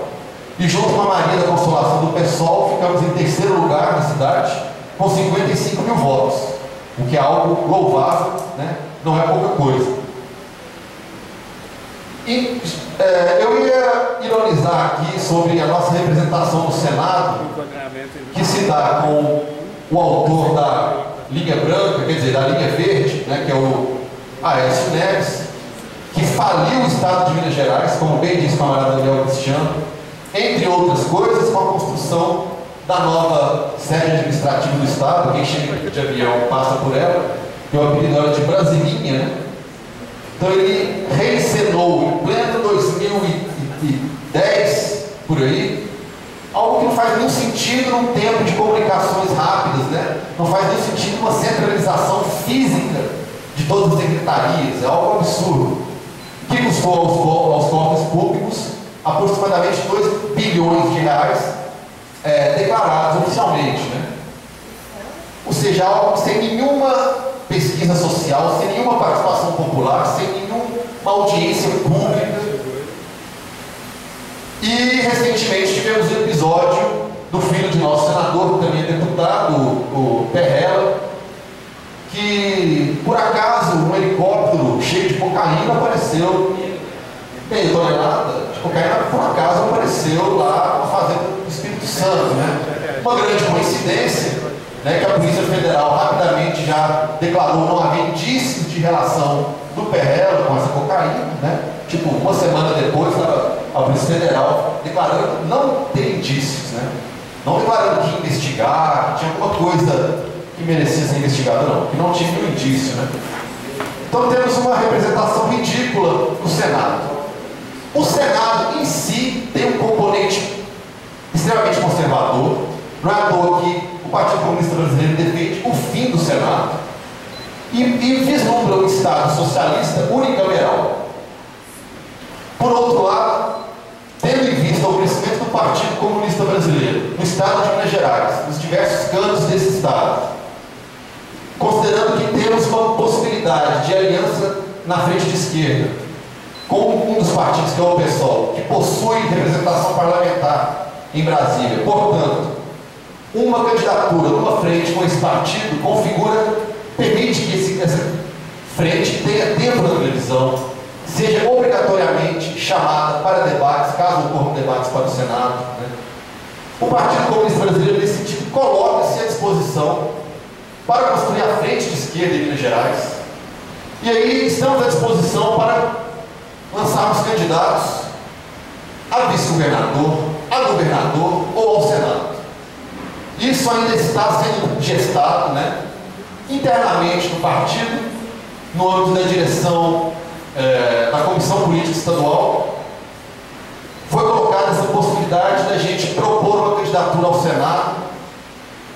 [SPEAKER 5] e junto com a Maria da Consolação do PSOL, ficamos em terceiro lugar na cidade, com 55 mil votos, o que é algo louvável, né? Não é pouca coisa. E eu ia ironizar aqui sobre a nossa representação no Senado, que se dá com o autor da linha branca, quer dizer, da linha verde, né, que é o Aécio Neves, que faliu o Estado de Minas Gerais, como bem disse o camarada Daniel Cristiano, entre outras coisas, com a construção da nova sede administrativa do Estado. Quem chega de avião passa por ela, que o apelido era de Brasilinha, né? Então ele reencenou em pleno 2010, por aí, algo que não faz nenhum sentido num tempo de comunicações rápidas, né? Não faz nenhum sentido uma centralização física de todas as secretarias, é algo absurdo, que custou aos cofres públicos aproximadamente 2 bilhões de reais declarados oficialmente, né? Ou seja, algo sem nenhuma pesquisa social, sem nenhuma participação popular, sem nenhuma audiência pública. E recentemente tivemos o episódio do filho de nosso senador, que também é deputado, o Perrella, que por acaso um helicóptero cheio de cocaína apareceu, meio tonelada de cocaína, por acaso apareceu lá na fazenda do Espírito Santo, né? Uma grande coincidência, né, que a Polícia Federal rapidamente já declarou não haver indícios de relação do Perrella com essa cocaína, né? Tipo, uma semana depois, a Polícia Federal declarando não ter indícios, né? Não declarando que investigar investigar, que tinha alguma coisa que merecia ser investigada, não, que não tinha nenhum indício, né? Então temos uma representação ridícula no Senado. O Senado em si tem um componente extremamente conservador. Não é à toa que o Partido Comunista Brasileiro defende o fim do Senado e vislumbra um Estado socialista unicameral. Por outro lado, tendo em vista o crescimento do Partido Comunista Brasileiro no Estado de Minas Gerais, nos diversos cantos desse Estado, considerando que temos uma possibilidade de aliança na frente de esquerda com um dos partidos, que é o PSOL, que possui representação parlamentar em Brasília, portanto, uma candidatura numa frente com esse partido permite que essa frente tenha tempo na televisão, seja obrigatoriamente chamada para debates, caso ocorram debates para o Senado, né? O Partido Comunista Brasileiro, nesse sentido, coloca-se à disposição para construir a frente de esquerda em Minas Gerais. E aí estamos à disposição para lançarmos candidatos a vice-governador, a governador ou ao Senado. Isso ainda está sendo gestado, né, internamente no partido, no âmbito da direção da Comissão Política Estadual. Foi colocada essa possibilidade da gente propor uma candidatura ao Senado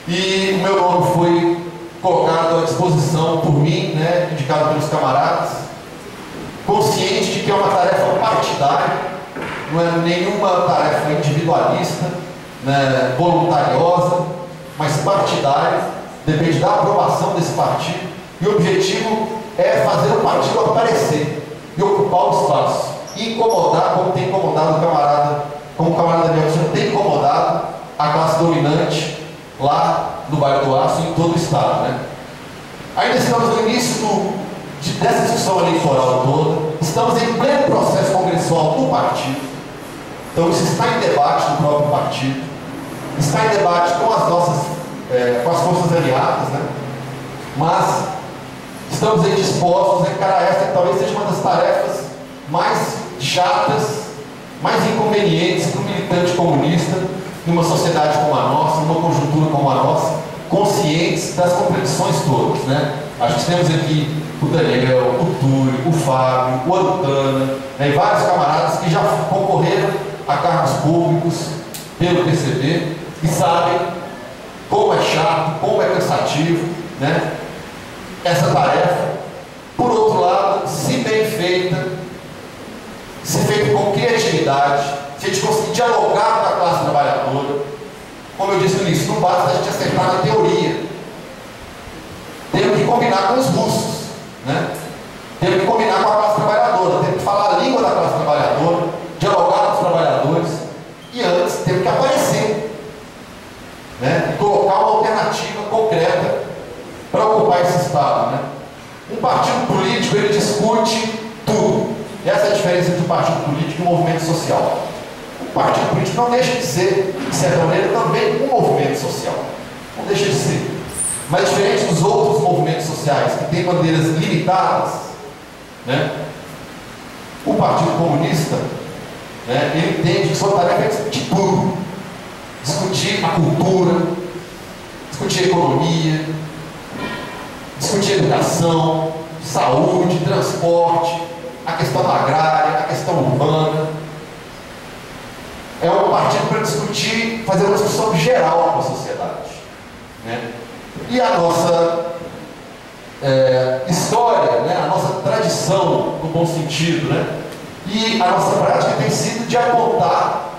[SPEAKER 5] e o meu nome foi colocado à disposição por mim, né, indicado pelos camaradas, consciente de que é uma tarefa partidária, não é nenhuma tarefa individualista, né, voluntariosa, mas partidária, depende da aprovação desse partido, e o objetivo é fazer o partido aparecer e ocupar o espaço, e incomodar, como tem incomodado como o camarada Nelson tem incomodado a classe dominante lá no Vale do Aço e em todo o estado, né? Ainda estamos no início dessa discussão eleitoral toda, estamos em pleno processo congressual do partido, então isso está em debate no próprio partido, está em debate com as nossas, com as forças aliadas, né? Mas estamos aí dispostos a encarar essa que talvez seja uma das tarefas mais chatas, mais inconvenientes para o militante comunista, numa sociedade como a nossa, numa conjuntura como a nossa, conscientes das contradições todas, né? Acho que temos aqui o Daniel, o Túlio, o Fábio, o Antana, né, e vários camaradas que já concorreram a cargos públicos pelo PCB e sabem como é chato, como é cansativo, né, essa tarefa. Por outro lado, se bem feita, se feita com criatividade, se a gente conseguir dialogar com a classe trabalhadora, como eu disse no início, não basta a gente acertar na teoria, temos que combinar com os russos, né? Temos que combinar com a classe trabalhadora, temos que falar a língua da classe trabalhadora, dialogar com os trabalhadores, e antes temos que aparecer, né? E colocar uma alternativa concreta para ocupar esse estado, né? Um partido político, ele discute tudo. Essa é a diferença entre um partido político e um movimento social. O partido político não deixa de ser, de certa maneira, também um movimento social. Não deixa de ser. Mas diferente dos outros movimentos sociais, que têm bandeiras limitadas, né? O Partido Comunista, né, ele entende que sua tarefa é discutir tudo. Discutir a cultura, discutir a economia, discutir a educação, saúde, transporte, a questão agrária, a questão urbana. É um partido para discutir, fazer uma discussão geral com a sociedade, né? E a nossa história, né, a nossa tradição, no bom sentido, né, e a nossa prática tem sido de apontar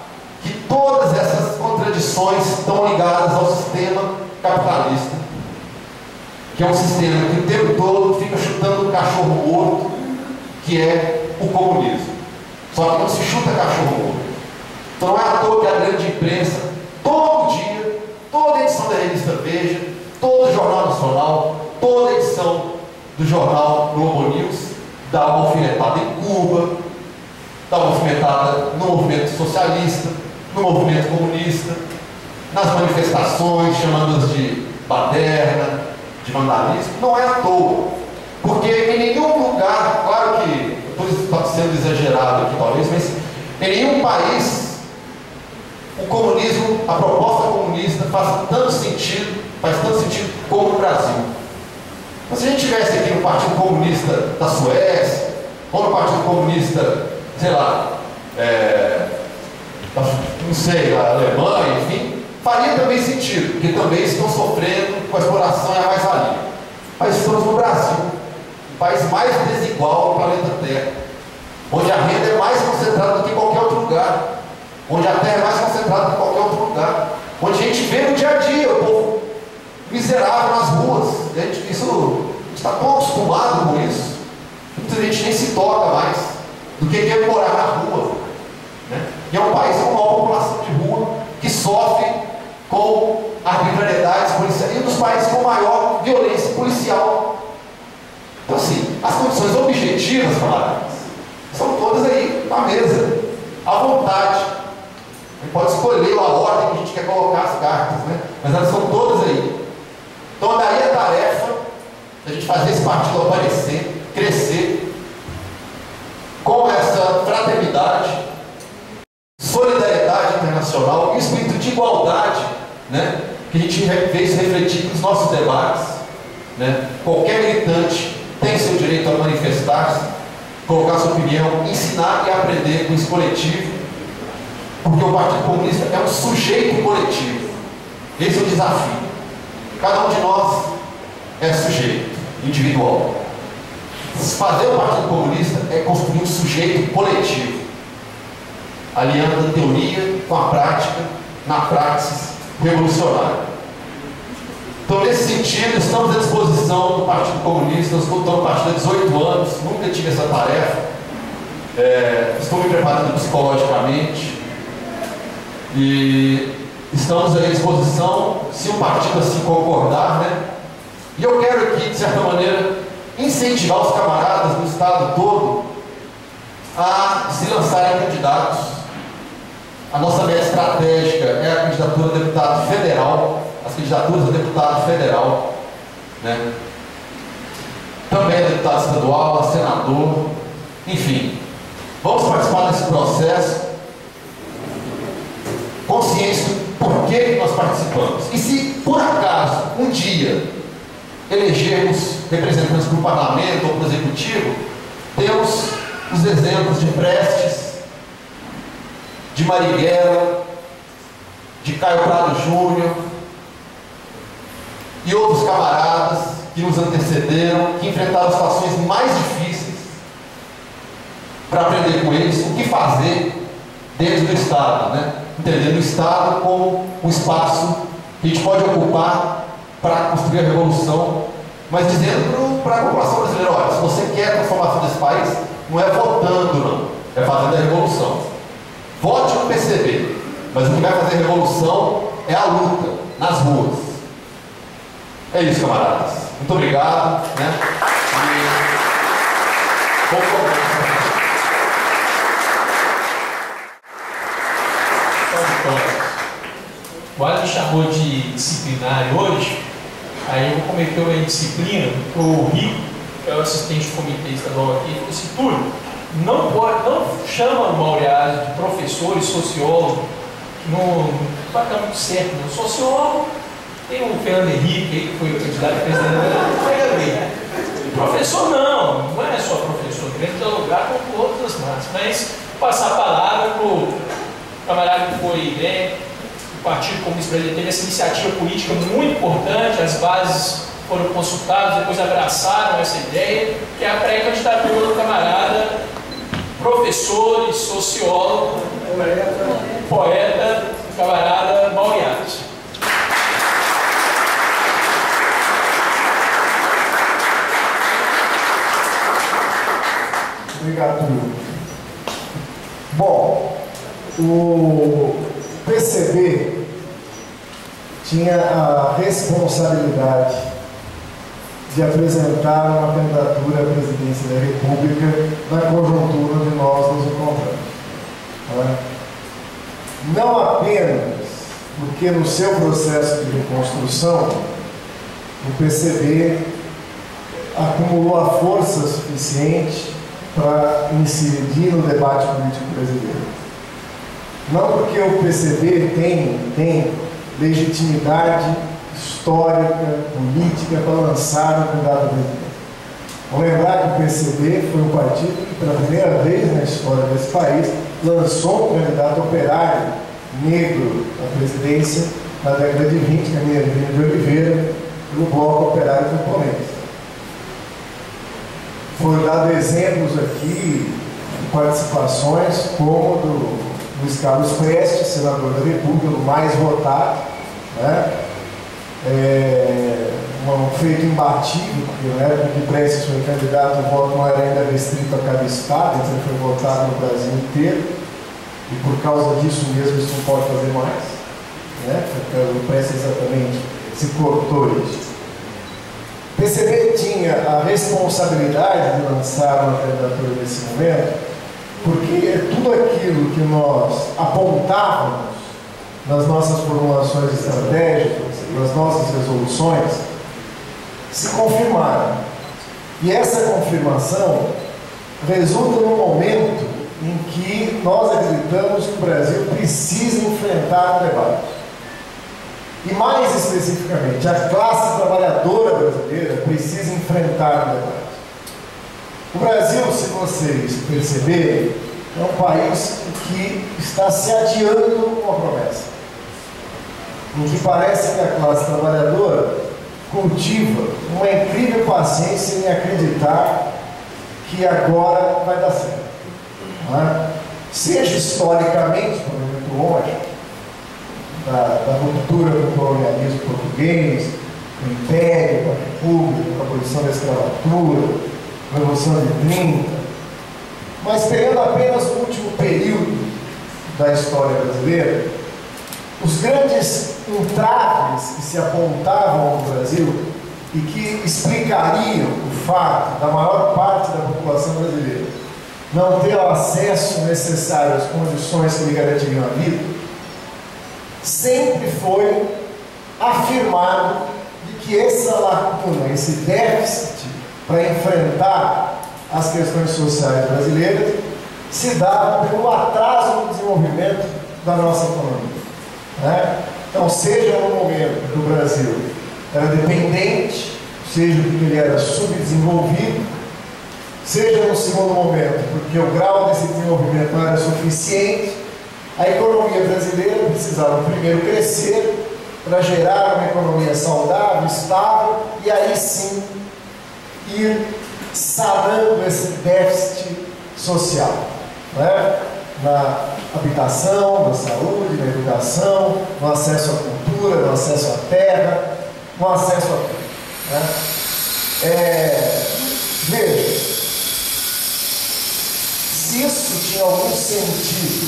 [SPEAKER 5] que todas essas contradições estão ligadas ao sistema capitalista, que é um sistema que o tempo todo fica chutando um cachorro morto, que é o comunismo. Só que não se chuta cachorro morto. Então não é à toa que a grande imprensa, todo dia, toda edição da revista Veja, todo Jornal Nacional, toda edição do jornal Globo News, dá uma alfinetada em Cuba, dá uma alfinetada no movimento socialista, no movimento comunista, nas manifestações, chamando-as de baderna, de vandalismo. Não é à toa, porque em nenhum lugar, claro que estou sendo exagerado aqui talvez, mas em nenhum país o comunismo, a proposta comunista faz tanto sentido como no Brasil. Mas se a gente tivesse aqui no Partido Comunista da Suécia, ou no Partido Comunista, sei lá, não sei, da Alemanha, enfim, faria também sentido, porque também estão sofrendo com a exploração e a mais-valia. Mas estamos no Brasil, o país mais desigual do planeta Terra, onde a renda é mais concentrada do que em qualquer outro lugar, onde a terra é mais concentrada do que em qualquer outro lugar, onde a gente vê no dia a dia o povo miserável nas ruas. A gente está tão acostumado com isso, muita gente nem se toca mais do que quer morar na rua, né? E é um país com maior população de rua, que sofre com arbitrariedades policiais, e um dos países com maior violência policial. Então assim, as condições objetivas, camaradas, são todas aí na mesa, à vontade. A gente pode escolher a ordem que a gente quer colocar as cartas, né? Mas elas são todas aí. Então daí a tarefa da gente fazer esse partido aparecer, crescer, com essa fraternidade, solidariedade internacional e espírito de igualdade, né? Que a gente vê isso refletido nos nossos debates, né? Qualquer militante tem seu direito a manifestar-se, colocar sua opinião, ensinar e aprender com esse coletivo, porque o Partido Comunista é um sujeito coletivo. Esse é o desafio. Cada um de nós é sujeito individual. Fazer o Partido Comunista é construir um sujeito coletivo, aliando a teoria com a prática, na praxis revolucionária. Então, nesse sentido, estamos à disposição do Partido Comunista. Eu estou no partido há 18 anos, nunca tive essa tarefa. Estou me preparando psicologicamente e estamos à disposição, se o partido assim concordar, né? E eu quero aqui, de certa maneira, incentivar os camaradas do estado todo a se lançarem candidatos. A nossa meta estratégica é a candidatura a deputado federal, as candidaturas a deputado federal, né? Também a deputado estadual, a senador, enfim. Vamos participar desse processo, consciência do porquê nós participamos. E se, por acaso, um dia elegermos representantes para o parlamento ou para o executivo, temos os exemplos de Prestes, de Marighella, de Caio Prado Júnior e outros camaradas que nos antecederam, que enfrentaram situações mais difíceis, para aprender com eles o que fazer dentro do Estado, né? Entendendo o Estado como um espaço que a gente pode ocupar para construir a revolução, mas dizendo para a população brasileira: olha, se você quer a transformação desse país, não é votando, não, é fazendo a revolução. Vote no PCB, mas o que vai fazer a revolução é a luta nas ruas. É isso, camaradas. Muito obrigado, né?
[SPEAKER 2] O Alan chamou de disciplinário hoje, aí eu vou cometer uma indisciplina, porque o Rico, que é o assistente do comitê estadual aqui, falou assim: Túlio, não chama o Maureado de professor e sociólogo, não vai dar muito certo, não. Sociólogo, tem o Fernando Henrique aí, que foi o candidato a presidente, professor não é só professor, tem que dialogar com todas as massas, mas passar a palavra para o camarada que foi, né? O Partido Comunista Brasileiro teve essa iniciativa política muito importante, as bases foram consultadas, depois abraçaram essa ideia, que é a pré-candidatura do camarada, professor e sociólogo, poeta, camarada Maureado.
[SPEAKER 6] Obrigado, Túlio. Bom, o PCB tinha a responsabilidade de apresentar uma candidatura à presidência da República na conjuntura de nós nos encontramos. Não apenas porque no seu processo de reconstrução o PCB acumulou a força suficiente para incidir no debate político brasileiro, não porque o PCB tem legitimidade histórica, política para lançar o candidato brasileiro. Vamos lembrar que o PCB foi um partido que, pela primeira vez na história desse país, lançou um candidato operário negro à presidência na década de 20, que é Minervino de Oliveira, no Bloco Operário Camponês. Foram dados exemplos aqui de participações, como do Luiz Carlos Prestes, senador da República, o mais votado, né? Um feito imbatível, porque na época que Prestes foi candidato, o voto não era ainda restrito a cada estado, então ele foi votado no Brasil inteiro, e por causa disso mesmo isso não pode fazer mais, né? Porque o Prestes exatamente se cortou isso. O PCB tinha a responsabilidade de lançar uma candidatura nesse momento, porque tudo aquilo que nós apontávamos nas nossas formulações estratégicas, nas nossas resoluções, se confirmaram. E essa confirmação resulta num momento em que nós acreditamos que o Brasil precisa enfrentar o debate. E mais especificamente, a classe trabalhadora brasileira precisa enfrentar o debate. O Brasil, se vocês perceberem, é um país que está se adiando com a promessa. Em que parece que a classe trabalhadora cultiva uma incrível paciência em acreditar que agora vai dar certo. Não é? Seja historicamente, por muito longe, da ruptura do colonialismo português, do Império, com a República, com a abolição da escravatura, Revolução de 30, mas pegando apenas o último período da história brasileira, os grandes entraves que se apontavam ao Brasil e que explicariam o fato da maior parte da população brasileira não ter o acesso necessário às condições que lhe garantiriam a vida, sempre foi afirmado de que essa lacuna, esse déficit para enfrentar as questões sociais brasileiras se dava pelo atraso no desenvolvimento da nossa economia, né? Então, seja no momento que o Brasil era dependente, seja porque ele era subdesenvolvido, seja no segundo momento porque o grau desse desenvolvimento não era suficiente, a economia brasileira precisava primeiro crescer para gerar uma economia saudável, estável, e aí sim ir sanando esse déficit social, né? Na habitação, na saúde, na educação, no acesso à cultura, no acesso à terra, no acesso a tudo, né? Veja, se isso tinha algum sentido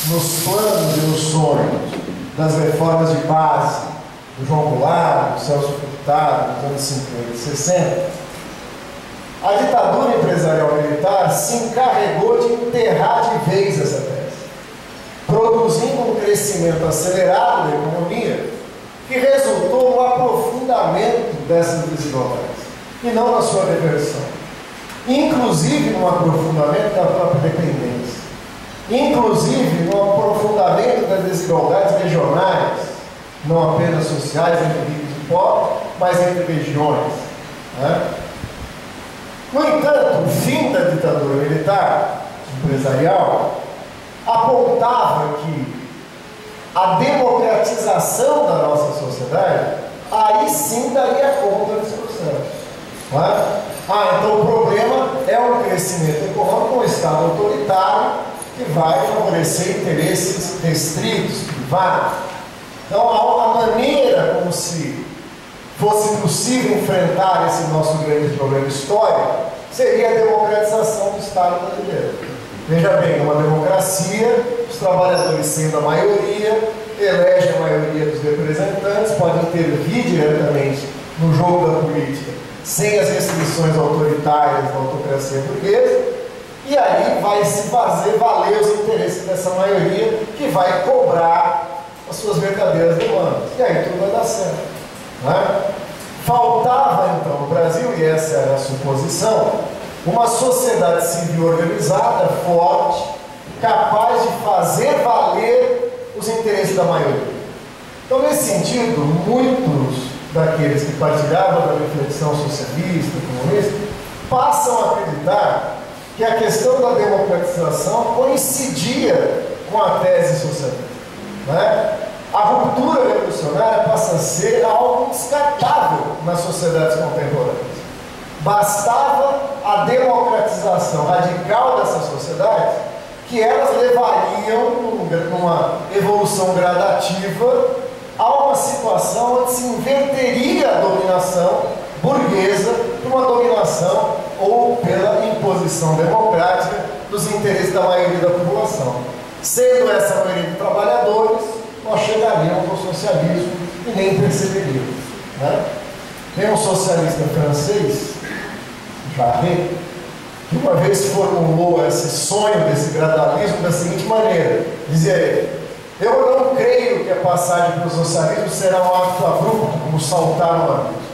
[SPEAKER 6] nos planos e nos sonhos das reformas de base do João Goulart, do Celso Furtado, nos anos 50 e 60, a ditadura empresarial militar se encarregou de enterrar de vez essa tese, produzindo um crescimento acelerado da economia que resultou no aprofundamento dessas desigualdades e não na sua reversão, inclusive no aprofundamento da própria dependência, inclusive no aprofundamento das desigualdades regionais, não apenas sociais entre ricos e pobres, mas entre regiões, né? No entanto, o fim da ditadura militar empresarial apontava que a democratização da nossa sociedade aí sim daria conta desse processo, não é? Então o problema é um crescimento econômico, um Estado autoritário que vai favorecer interesses restritos, privados. Então a maneira como se fosse possível enfrentar esse nosso grande problema histórico seria a democratização do Estado brasileiro. Veja bem, numa democracia, os trabalhadores sendo a maioria, elegem a maioria dos representantes, podem intervir diretamente no jogo da política, sem as restrições autoritárias da autocracia burguesa, e aí vai se fazer valer os interesses dessa maioria que vai cobrar as suas verdadeiras demandas. E aí tudo vai dar certo, né? Faltava então no Brasil, e essa era a suposição, uma sociedade civil organizada, forte, capaz de fazer valer os interesses da maioria. Então, nesse sentido, muitos daqueles que partilhavam da reflexão socialista, comunista, passam a acreditar que a questão da democratização coincidia com a tese socialista, né? A ruptura revolucionária passa a ser algo descartável nas sociedades contemporâneas. Bastava a democratização radical dessas sociedades, que elas levariam, numa evolução gradativa, a uma situação onde se inverteria a dominação burguesa por uma dominação ou pela imposição democrática dos interesses da maioria da população. Sendo essa maioria de trabalhadores, nós chegaríamos ao socialismo e nem perceberíamos, né? Tem um socialista francês, Jarret, que uma vez formulou esse sonho desse gradualismo da seguinte maneira: dizia ele, eu não creio que a passagem para o socialismo será um ato abrupto, como saltar no abismo.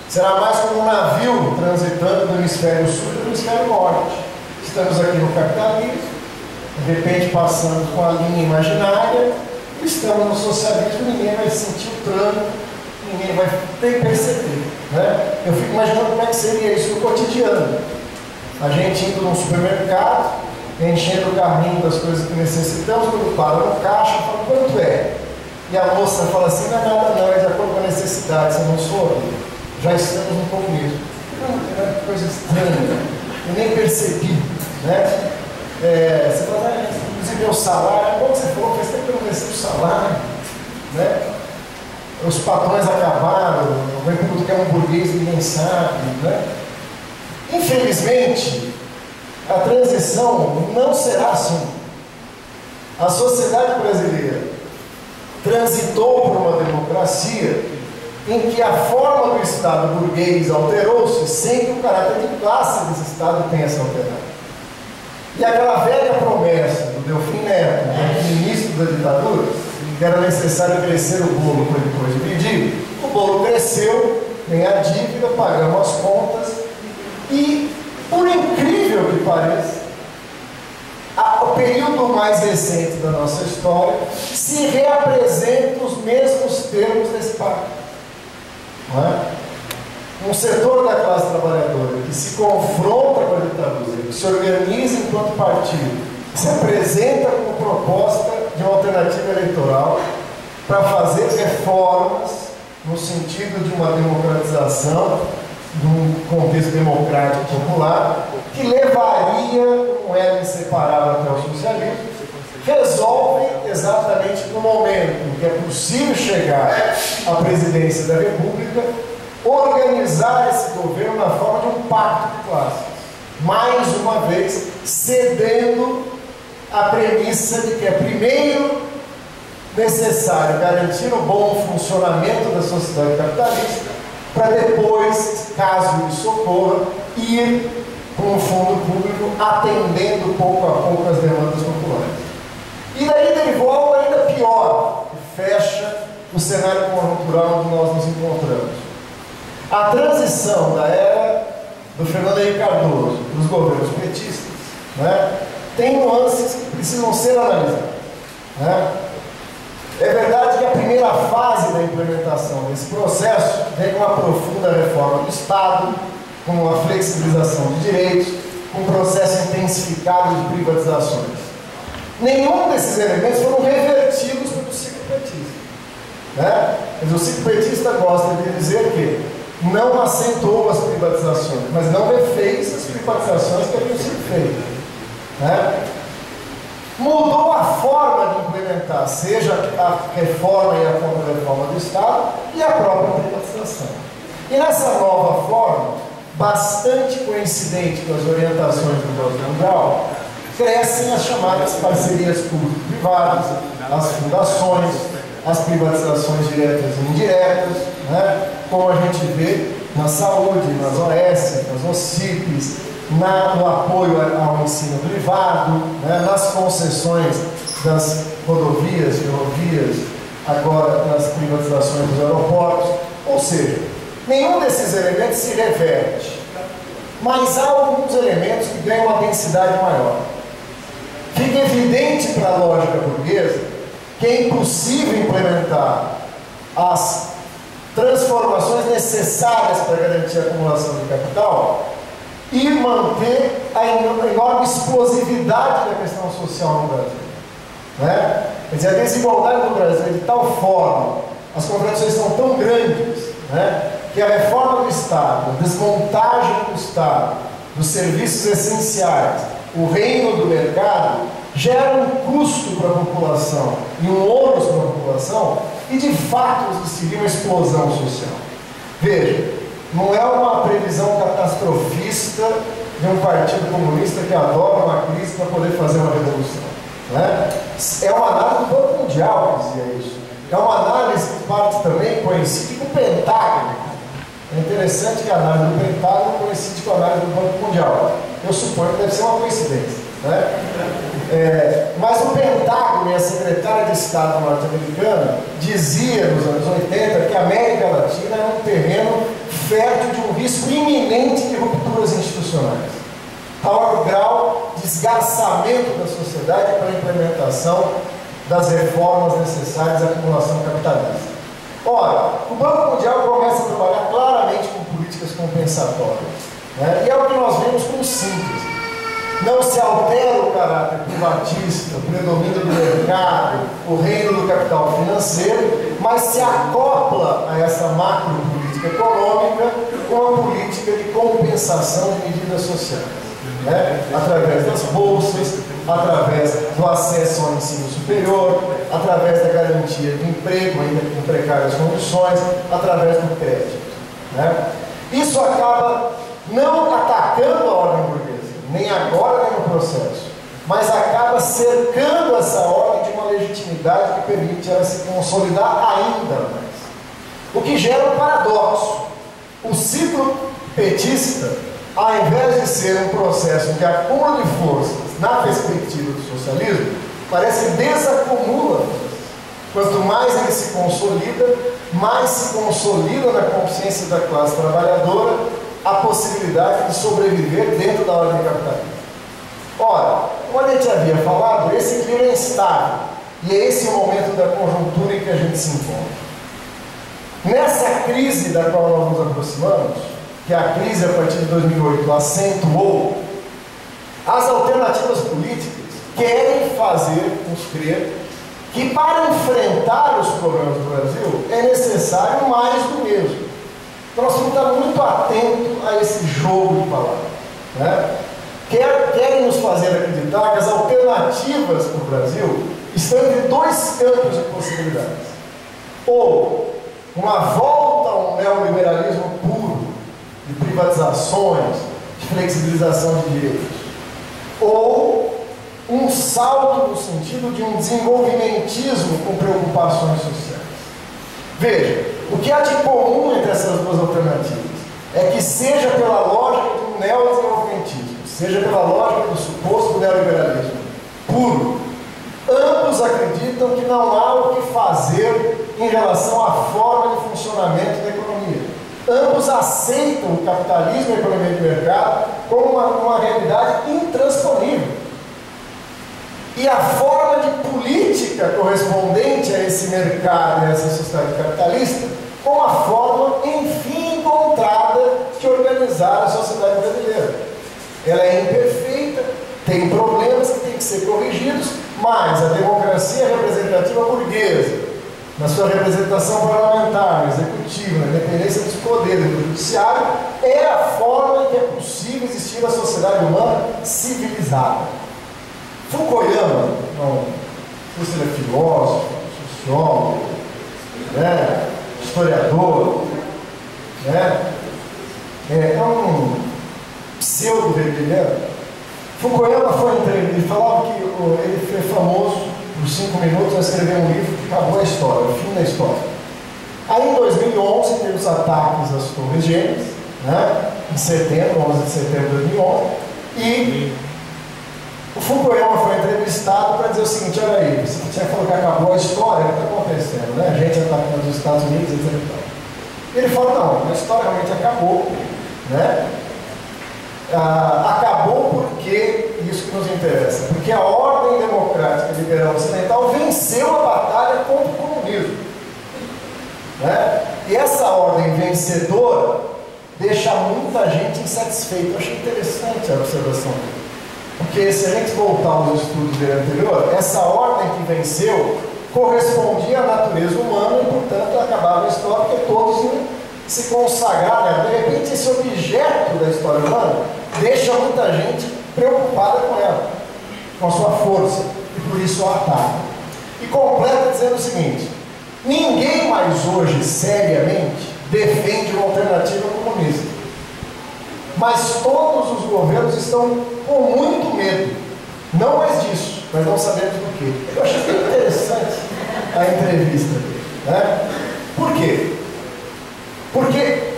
[SPEAKER 6] Será mais como um navio transitando do hemisfério sul e do hemisfério norte. Estamos aqui no capitalismo, de repente passamos com a linha imaginária, estamos no socialismo, ninguém vai sentir o tranco, ninguém vai ter que perceber, né? Eu fico imaginando como é que seria isso no cotidiano. A gente indo num supermercado, enchendo o carrinho das coisas que necessitamos, quando para no caixa, fala, quanto é? E a moça fala assim, não é nada não, é de acordo com a necessidade, você não soube. Já estamos no comunismo. Que coisa estranha, eu nem percebi, né? Você fala, inclusive meu salário, como você falou, faz tempo que eu não recebo salário, né? Os patrões acabaram, o tudo que é um burguês, ninguém sabe, né? Infelizmente, a transição não será assim. A sociedade brasileira transitou por uma democracia em que a forma do Estado burguês alterou-se sem que o caráter de classe desse Estado tenha se alterado. E aquela velha promessa do Delfim Neto, ministro da ditadura, que era necessário crescer o bolo para depois dividir, o bolo cresceu, tem a dívida, pagamos as contas e, por incrível que pareça, o período mais recente da nossa história se reapresenta os mesmos termos desse pacto. Não é? Um setor da classe trabalhadora que se confronta com a ditadura, que se organiza enquanto partido, se apresenta como proposta de uma alternativa eleitoral para fazer reformas no sentido de uma democratização, de um contexto democrático popular, que levaria um elo inseparável até o socialismo, resolve exatamente no momento em que é possível chegar à presidência da República, organizar esse governo na forma de um pacto de classes, mais uma vez cedendo a premissa de que é primeiro necessário garantir o bom funcionamento da sociedade capitalista, para depois, caso isso ocorra, ir com o fundo público atendendo pouco a pouco as demandas populares. E daí derivou algo ainda pior, que fecha o cenário conjuntural onde nós nos encontramos. A transição da era do Fernando Henrique Cardoso dos governos petistas, né, tem nuances que precisam ser analisadas, né? É verdade que a primeira fase da implementação desse processo vem com uma profunda reforma do Estado, com uma flexibilização de direitos, com um processo intensificado de privatizações. Nenhum desses elementos foram revertidos pelo ciclo petista, né? Mas o ciclo petista gosta de dizer que não acentuou as privatizações, mas não refez as privatizações que haviam sido feitas, né? Mudou a forma de implementar, seja a reforma e a contra-reforma do Estado e a própria privatização. E nessa nova forma, bastante coincidente com as orientações do Gordon Brown, crescem as chamadas parcerias público-privadas, as fundações, as privatizações diretas e indiretas, né? Como a gente vê na saúde, nas OS, nas OCIPs, no apoio ao ensino privado, né? Nas concessões das rodovias, ferrovias, agora nas privatizações dos aeroportos. Ou seja, nenhum desses elementos se reverte, mas há alguns elementos que ganham uma densidade maior. fica evidente para a lógica burguesa que é impossível implementar as transformações necessárias para garantir a acumulação de capital e manter a enorme explosividade da questão social no Brasil. Né? Quer dizer, a desigualdade no Brasil é de tal forma, as contradições são tão grandes, né, que a reforma do Estado, a desmontagem do Estado, dos serviços essenciais, o reino do mercado, gera um custo para a população e um ônus para a população e, de fato, existiria uma explosão social. Veja, não é uma previsão catastrofista de um partido comunista que adora uma crise para poder fazer uma revolução. Né? É uma análise do Banco Mundial que dizia isso. É uma análise que parte também coincide com o Pentágono. É interessante que a análise do Pentágono coincide com a análise do Banco Mundial. Eu suponho que deve ser uma coincidência. Né? Mas o Pentágono e a secretária de Estado norte-americana dizia nos anos 80 que a América Latina era um terreno fértil de um risco iminente de rupturas institucionais. Tal grau de esgarçamento da sociedade para a implementação das reformas necessárias à acumulação capitalista. Ora, o Banco Mundial começa a trabalhar claramente com políticas compensatórias. Né? E é o que nós vemos como síntese. Não se altera o caráter privatista, o predomínio do mercado, o reino do capital financeiro, mas se acopla a essa macro política econômica com a política de compensação de medidas sociais. Né? Através das bolsas, através do acesso ao ensino superior, através da garantia do emprego, ainda com precárias condições, através do crédito. Né? Isso acaba não atacando a ordem burguesa, nem agora nem no processo, mas acaba cercando essa ordem de uma legitimidade que permite ela se consolidar ainda mais. O que gera um paradoxo. O ciclo petista, ao invés de ser um processo de acúmulo de forças na perspectiva do socialismo, parece que desacumula. Quanto mais ele se consolida, mais se consolida na consciência da classe trabalhadora a possibilidade de sobreviver dentro da ordem capitalista. Ora, como a gente havia falado, esse equilíbrio é instável, e é esse o momento da conjuntura em que a gente se encontra. Nessa crise da qual nós nos aproximamos, que a crise a partir de 2008 acentuou, as alternativas políticas querem fazer-nos crer que para enfrentar os problemas do Brasil é necessário mais do mesmo. Então nós temos que estar muito atentos a esse jogo de palavras. Né? Querem nos fazer acreditar que as alternativas para o Brasil estão entre dois campos de possibilidades. Ou uma volta a um neoliberalismo puro, de privatizações, de flexibilização de direitos, ou um salto no sentido de um desenvolvimentismo com preocupações sociais. Veja, o que há de comum entre essas duas alternativas é que, seja pela lógica do neodesenvolvimentismo, seja pela lógica do suposto neoliberalismo puro, ambos acreditam que não há o que fazer em relação à forma de funcionamento da economia. Ambos aceitam o capitalismo e a economia de mercado como uma realidade intransponível. E a forma de política correspondente a esse mercado e a essa sociedade capitalista como a forma, enfim, encontrada de organizar a sociedade brasileira. Ela é imperfeita, tem problemas que têm que ser corrigidos, mas a democracia representativa burguesa, na sua representação parlamentar, no executivo, na independência dos poderes, do judiciário, é a forma em que é possível existir a sociedade humana civilizada. Fukuyama, não sei se ele é filósofo, sociólogo, né, historiador, né, é um pseudo-hegeliano. Fukuyama foi entrevistado, ele falava que ele foi famoso por 5 minutos a escrever um livro que acabou a história, o fim da história. Aí em 2011 teve os ataques às Torres Gêmeas, né, em setembro, 11 de setembro de 2011, e o Fukuyama foi entrevistado para dizer o seguinte: olha aí, você falou que acabou a história, o que está acontecendo, né? A gente atacando os Estados Unidos, etc. Ele falou: não, a história realmente acabou, né? acabou porque, isso que nos interessa, porque a ordem democrática liberal ocidental venceu a batalha contra o comunismo. Né? E essa ordem vencedora deixa muita gente insatisfeita. Eu achei interessante a observação dele. Porque se a gente voltar aos estudos dele anterior, essa ordem que venceu correspondia à natureza humana e, portanto, acabava a história porque todos iam se consagrar, né? De repente, esse objeto da história humana deixa muita gente preocupada com ela, com a sua força, e por isso a ataca. E completa dizendo o seguinte: ninguém mais hoje, seriamente, defende uma alternativa comunista. Mas todos os governos estão com muito medo. Não mais disso, mas não sabemos do quê. Eu achei bem interessante a entrevista dele. Né? Por quê? Porque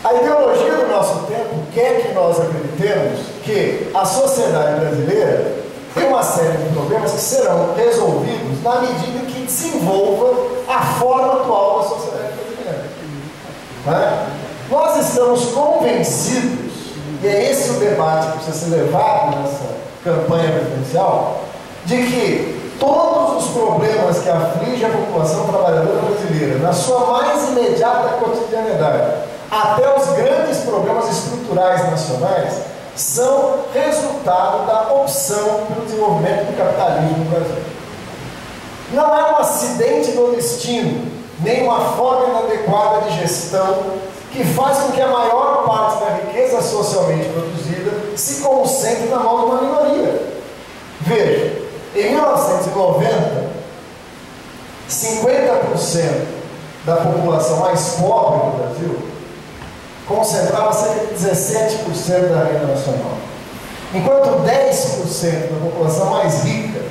[SPEAKER 6] a ideologia do nosso tempo quer que nós acreditemos que a sociedade brasileira tem uma série de problemas que serão resolvidos na medida que desenvolva a forma atual da sociedade brasileira. Né? Nós estamos convencidos, e é esse o debate que precisa ser levado nessa campanha presidencial, de que todos os problemas que afligem a população trabalhadora brasileira, na sua mais imediata cotidianidade, até os grandes problemas estruturais nacionais, são resultado da opção pelo desenvolvimento do capitalismo no Brasil. Não é um acidente do destino, nem uma forma inadequada de gestão que faz com que a maior parte da riqueza socialmente produzida se concentre na mão de uma minoria. Veja, em 1990, 50% da população mais pobre do Brasil concentrava cerca de 17% da renda nacional, enquanto 10% da população mais rica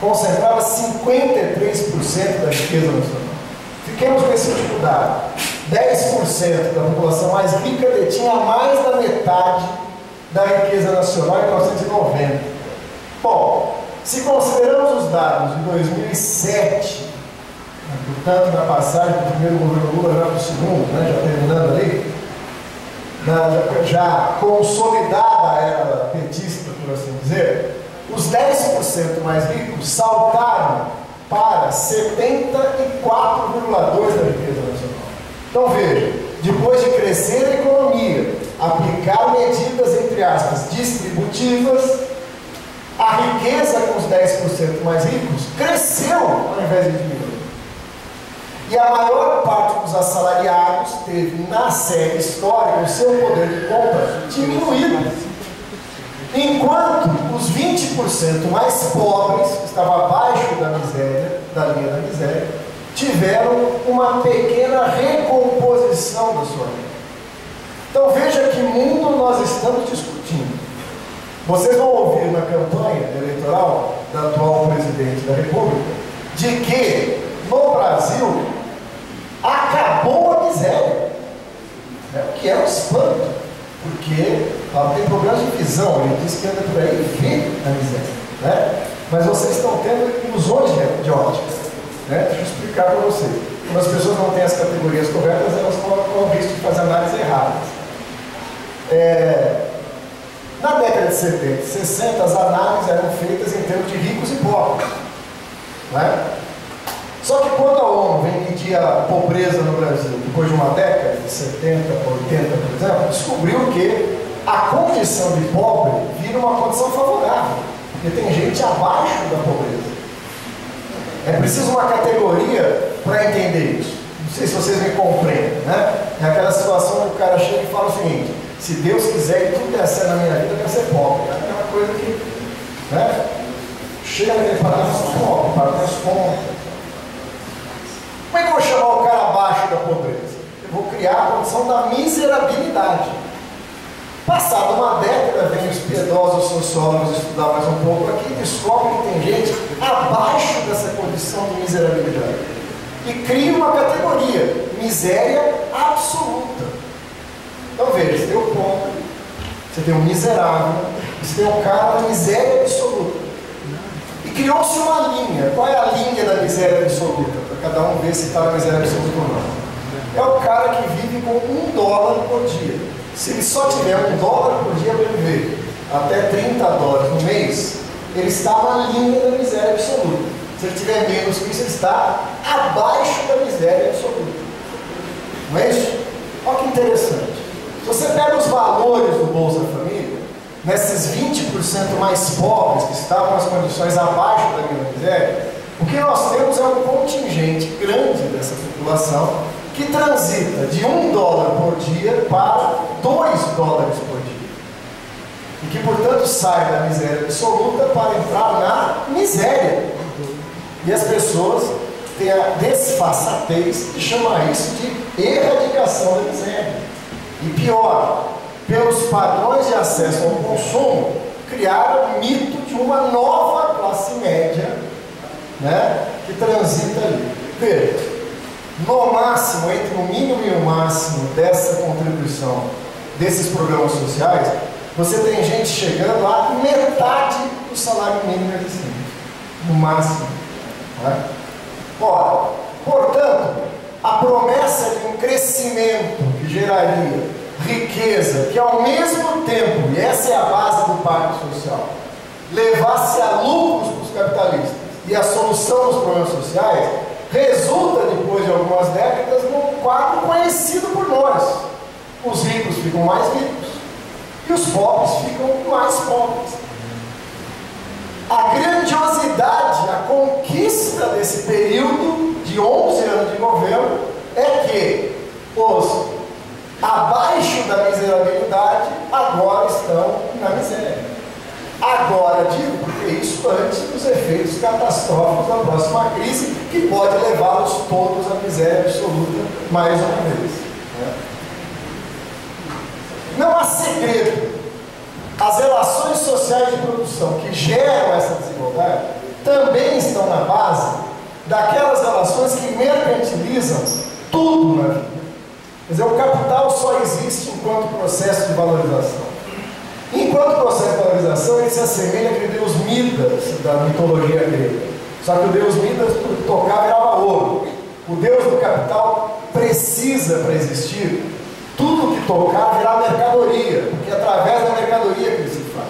[SPEAKER 6] concentrava 53% da riqueza nacional. Fiquemos com esse tipo de dado. 10% da população mais rica detinha mais da metade da riqueza nacional em 1990. Bom, se consideramos os dados de 2007, portanto, na passagem do primeiro governo Lula já para o segundo, né, já terminando ali, já consolidada a era petista, por assim dizer, os 10% mais ricos saltaram para 74,2% da riqueza nacional. Então veja, depois de crescer a economia, aplicar medidas, entre aspas, distributivas, a riqueza com os 10% mais ricos cresceu ao invés de diminuir. E a maior parte dos assalariados teve, na série histórica, o seu poder de compra diminuído. Enquanto os 20% mais pobres, que estavam abaixo da miséria, da linha da miséria, tiveram uma pequena recomposição da sua renda. Então veja que mundo nós estamos discutindo. Vocês vão ouvir na campanha eleitoral da atual presidente da República de que no Brasil acabou a miséria, o que é um espanto, porque ela tem problemas de visão. Ele diz que anda por aí e vê a miséria, né? Mas vocês estão tendo ilusões de ótica. Né? Deixa eu explicar para vocês. Quando as pessoas não têm as categorias corretas, elas colocam o risco de fazer análises erradas. Na década de 70 e 60, as análises eram feitas em termos de ricos e pobres. Né? Só que quando a ONU vem medir a pobreza no Brasil, depois de uma década, de 70 para 80, por exemplo, descobriu que a condição de pobre vira uma condição favorável, porque tem gente abaixo da pobreza. É preciso uma categoria para entender isso. Não sei se vocês me compreendem, né? É aquela situação que o cara chega e fala o seguinte: se Deus quiser que tudo der certo na minha vida, eu quero ser pobre. É aquela coisa que, né? Chega naquele parágrafo, sou pobre, pago minhas contas. Como é que eu vou chamar o cara abaixo da pobreza? Eu vou criar a condição da miserabilidade. Passada uma década, vem os piedosos sociólogos estudar mais um pouco aqui e descobrem que tem gente abaixo dessa condição de miserabilidade. E cria uma categoria, miséria absoluta. Então veja, você tem o pobre, você tem o miserável, você tem o cara da miséria absoluta. E criou-se uma linha. Qual é a linha da miséria absoluta? Para cada um ver se está na miséria absoluta ou não. É o cara que vive com $1 por dia. Se ele só tiver $1 por dia para viver, até $30 no mês, ele está na linha da miséria absoluta. Se ele tiver menos que isso, ele está abaixo da miséria absoluta. Não é isso? Olha que interessante. Se você pega os valores do Bolsa Família, nesses 20% mais pobres que estavam nas condições abaixo da linha da miséria, o que nós temos é um contingente grande dessa população que transita de $1 por dia para $2 por dia. E que, portanto, sai da miséria absoluta para entrar na miséria. E as pessoas têm a desfaçatez de chamar isso de erradicação da miséria. E pior, pelos padrões de acesso ao consumo, criaram o mito de uma nova classe média, né, que transita ali. Veja, no máximo, entre o mínimo e o máximo dessa contribuição desses programas sociais, você tem gente chegando a metade do salário mínimo existente, no máximo. Né? Ora, portanto, a promessa de um crescimento que geraria riqueza, que ao mesmo tempo, e essa é a base do pacto social, levasse a lucros para os capitalistas e a solução dos problemas sociais, resulta, depois de algumas décadas, num quadro conhecido por nós. Os ricos ficam mais ricos e os pobres ficam mais pobres. A grandiosidade, a conquista desse período de 11 anos de governo é que os abaixo da miserabilidade agora estão na miséria. Agora digo porque isso antes dos efeitos catastróficos da próxima crise, que pode levá-los todos à miséria absoluta mais uma vez. Né? Não há segredo. As relações sociais de produção que geram essa desigualdade também estão na base daquelas relações que mercantilizam tudo na vida. Quer dizer, o capital só existe enquanto processo de valorização. Enquanto processo de valorização, ele se assemelha àquele deus Midas da mitologia grega. Só que o deus Midas, por tocar, virava ouro. O deus do capital precisa, para existir, tudo que tocar virar mercadoria, porque é através da mercadoria que ele se faz.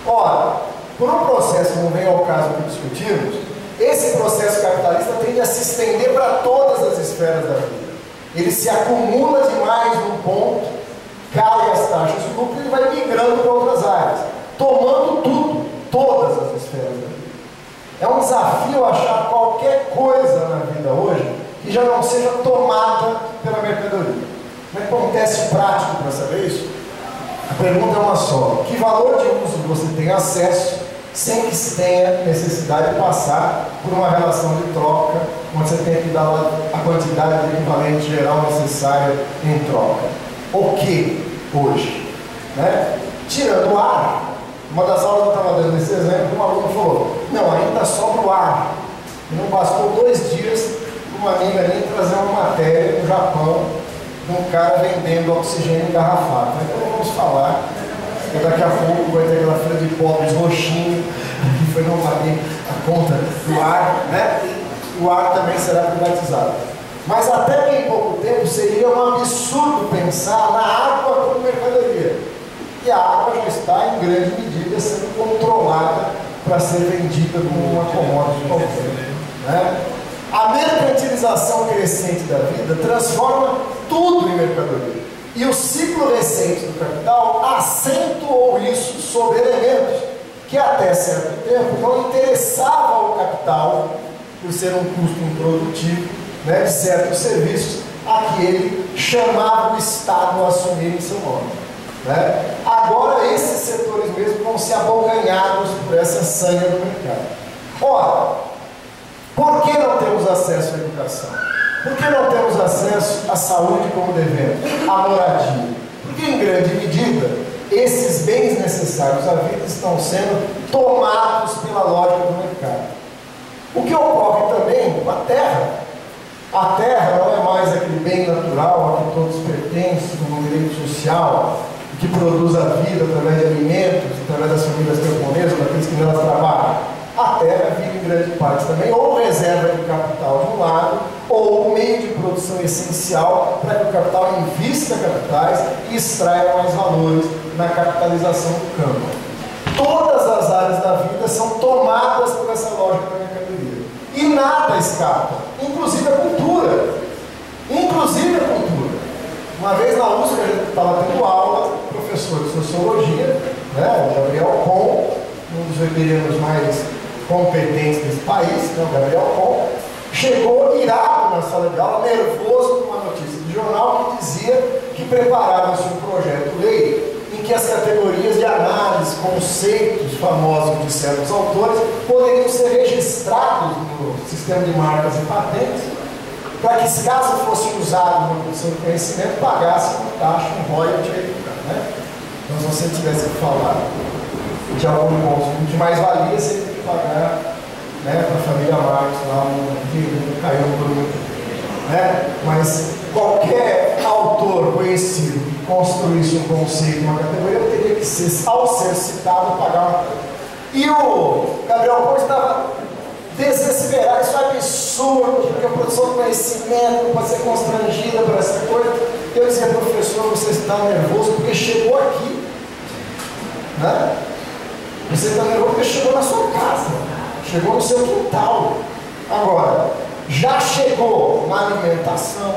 [SPEAKER 6] Ora, por um processo, como vem ao caso que discutimos, esse processo capitalista tende a se estender para todas as esferas da vida. Ele se acumula demais num ponto, cai as taxas de lucro e ele vai migrando para outras áreas, tomando tudo, todas as esferas da vida. É um desafio achar qualquer coisa na vida hoje que já não seja tomada pela mercadoria. Como é que acontece prático para saber isso? A pergunta é uma só: que valor de uso você tem acesso sem que se tenha necessidade de passar por uma relação de troca, onde você tem que dar a quantidade de equivalente geral necessária em troca? O que hoje? Né? Tirando o ar, uma das aulas que eu estava dando nesse exemplo, um aluno falou: não, ainda sobra o ar. E não bastou 2 dias uma amiga minha trazer uma matéria do Japão de um cara vendendo oxigênio engarrafado. Então não vamos falar, porque daqui a pouco vai ter aquela fila de pobres roxinho que foi não pagar a conta do ar, né? O ar também será privatizado. Mas até bem pouco tempo seria um absurdo pensar na água como mercadoria. E a água já está em grande medida sendo controlada para ser vendida como uma commodity qualquer, né? A mercantilização crescente da vida transforma tudo em mercadoria. E o ciclo recente do capital acentuou isso sobre elementos que até certo tempo não interessavam ao capital por ser um custo improdutivo, né, de certos serviços a que ele chamava o Estado a assumir em seu nome. Né? Agora esses setores mesmo vão ser abocanhados por essa sanha do mercado. Ora, por que não temos acesso à educação? Por que não temos acesso à saúde como devemos? À moradia? Porque, em grande medida, esses bens necessários à vida estão sendo tomados pela lógica do mercado. O que ocorre também com a terra. A terra não é mais aquele bem natural a que todos pertencem, como um direito social, que produz a vida através de alimentos, através das famílias camponesas, daqueles que nelas trabalham. A terra vive em grande parte também ou reserva de capital de um lado ou meio de produção essencial para que o capital invista capitais e extraia mais valores na capitalização do campo. Todas as áreas da vida são tomadas por essa lógica da mercadoria. E nada escapa, inclusive a cultura. Inclusive a cultura. Uma vez na USP, a gente estava tendo aula, professor de sociologia, né, o Gabriel Con, um dos weberianos mais competentes desse país, né, o Gabriel Con, chegou irado na sala de aula, nervoso com uma notícia de jornal que dizia que preparava-se um projeto-lei em que as categorias de análise, conceitos famosos de certos autores poderiam ser registrados no sistema de marcas e patentes, para que, caso fosse usado na produção de conhecimento, pagasse uma taxa, um royalty, né? Então, se você tivesse que falar de algum ponto de mais-valia, você teria que pagar, né, para a família Marx lá, que caiu no produto, né? Mas qualquer autor conhecido que construísse um conceito, uma categoria, teria que ser, ao ser citado, pagar uma taxa. E o Gabriel Porto estava desesperado, isso é absurdo, porque a produção de conhecimento não pode ser constrangida por essa coisa. Eu dizia, professor, você está nervoso porque chegou aqui, né? Você está nervoso porque chegou na sua casa, chegou no seu quintal. Agora, já chegou na alimentação,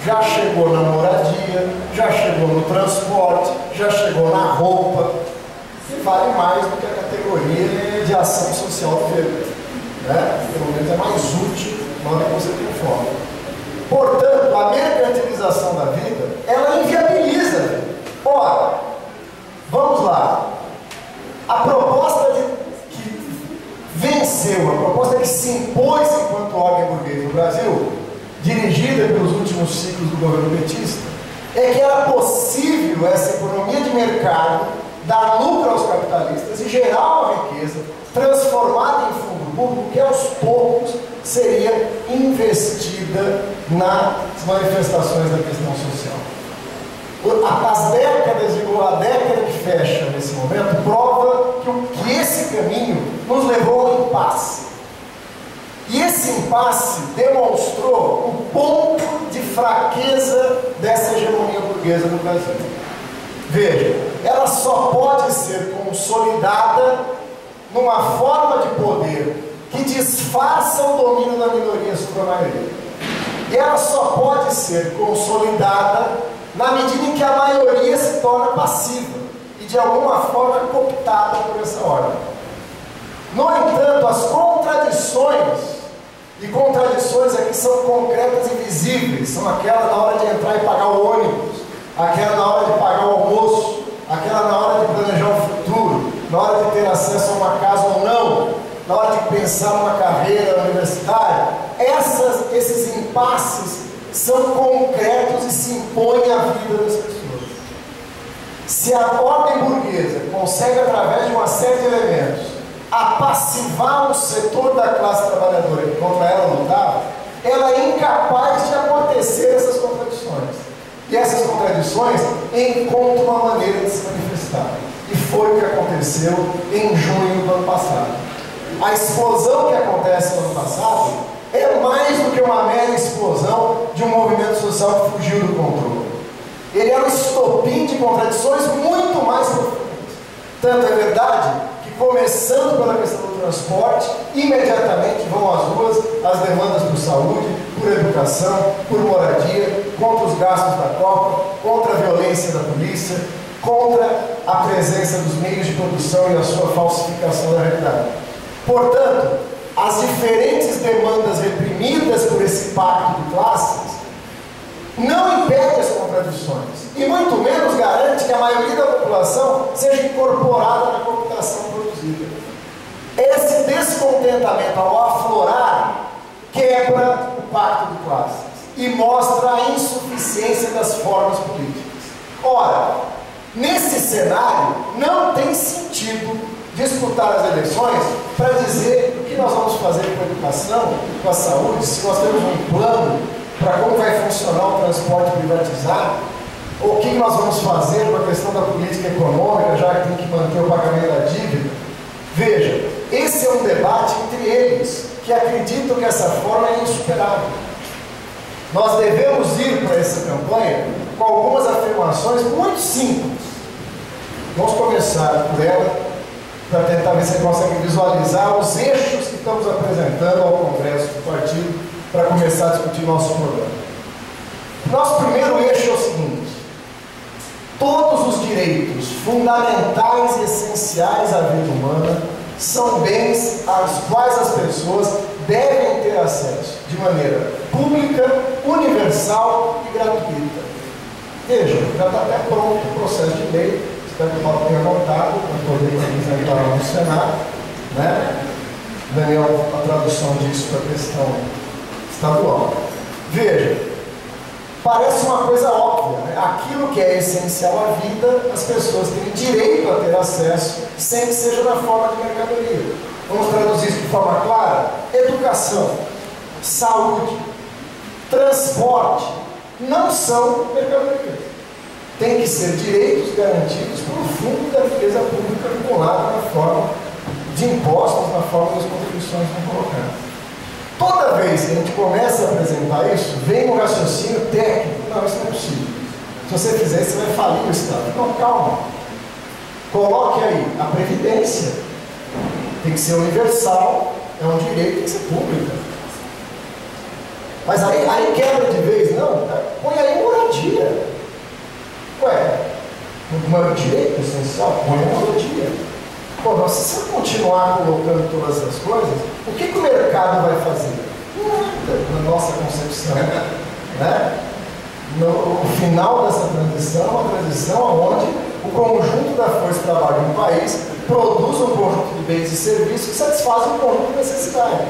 [SPEAKER 6] já chegou na moradia, já chegou no transporte, já chegou na roupa, e vale mais do que a categoria de ação social do governo, né? Pelo menos é mais útil na hora que você tem fome. Portanto, a mercantilização da vida, ela inviabiliza a vida. Ora, vamos lá. A proposta que venceu, a proposta que se impôs enquanto ordem burguesa no Brasil, dirigida pelos últimos ciclos do governo petista, é que era possível essa economia de mercado dar lucro aos capitalistas e gerar uma riqueza transformada em fundo público que aos poucos seria investida nas manifestações da questão social. As décadas, a década que fecha nesse momento, prova que esse caminho nos levou ao impasse. E esse impasse demonstrou o ponto de fraqueza dessa hegemonia burguesa no Brasil. Veja, ela só pode ser consolidada numa forma de poder que disfarça o domínio da minoria sobre a maioria. E ela só pode ser consolidada na medida em que a maioria se torna passiva e de alguma forma cooptada por essa ordem. No entanto, as contradições, e contradições aqui são concretas e visíveis, são aquelas na hora de entrar e pagar o ônibus, aquela na hora de pagar o almoço, aquela na hora de planejar o futuro, na hora de ter acesso a uma casa ou não, na hora de pensar numa carreira universitária. Esses impasses são concretos e se impõem à vida das pessoas. Se a ordem burguesa consegue, através de uma série de elementos, apassivar um setor da classe trabalhadora que contra ela lutava, ela é incapaz de acontecer essas contradições. E essas contradições encontram uma maneira de se manifestar. E foi o que aconteceu em junho do ano passado. A explosão que acontece no ano passado é mais do que uma mera explosão de um movimento social que fugiu do controle. Ele é um estopim de contradições muito mais profundas. Tanto é verdade que, começando pela questão do transporte, imediatamente vão às ruas as demandas por saúde, por educação, por moradia, contra os gastos da Copa, contra a violência da polícia, contra a presença dos meios de produção e a sua falsificação da realidade. Portanto, as diferentes demandas reprimidas por esse pacto de classes não impede as contradições e muito menos garante que a maioria da população seja incorporada na computação produzida. Esse descontentamento, ao aflorar, quebra o pacto de classes e mostra a insuficiência das formas políticas. Ora, nesse cenário, não tem sentido disputar as eleições para dizer o que nós vamos fazer com a educação, com a saúde, se nós temos um plano para como vai funcionar o transporte privatizado, ou o que nós vamos fazer com a questão da política econômica, já que tem que manter o pagamento da dívida. Veja, esse é um debate entre eles, que acreditam que essa forma é insuperável. Nós devemos ir para essa campanha com algumas afirmações muito simples. Vamos começar por ela, para tentar ver se você consegue visualizar os eixos que estamos apresentando ao Congresso do Partido para começar a discutir nosso programa. Nosso primeiro eixo é o seguinte: todos os direitos fundamentais e essenciais à vida humana são bens aos quais as pessoas devem ter acesso de maneira pública, universal e gratuita. Veja, já está até pronto o processo de lei, espero que o Paulo tenha montado para poder apresentar lá no Senado, né? Daniel, a tradução disso para a questão estadual. Veja, parece uma coisa óbvia, né? Aquilo que é essencial à vida, as pessoas têm direito a ter acesso, sem que seja na forma de mercadoria. Vamos traduzir isso de forma clara? Educação, saúde, transporte, não são mercadorias. Tem que ser direitos garantidos pelo fundo da despesa pública vinculado na forma de impostos, na forma das contribuições que vão colocar. Toda vez que a gente começa a apresentar isso, vem um raciocínio técnico. Não, isso não é possível. Se você fizer isso, você vai falir o Estado. Não, calma. Coloque aí a previdência. Tem que ser universal, é um direito, tem que ser pública. Mas aí quebra de vez, não. Põe aí moradia. Ué, um direito essencial? Põe a moradia. Pô, mas se você continuar colocando todas essas coisas, o que o mercado vai fazer? Nada, na nossa concepção. Né? No final dessa transição, é uma transição onde o conjunto da força de trabalho no país produz um conjunto de bens e serviços que satisfazem um conjunto de necessidade,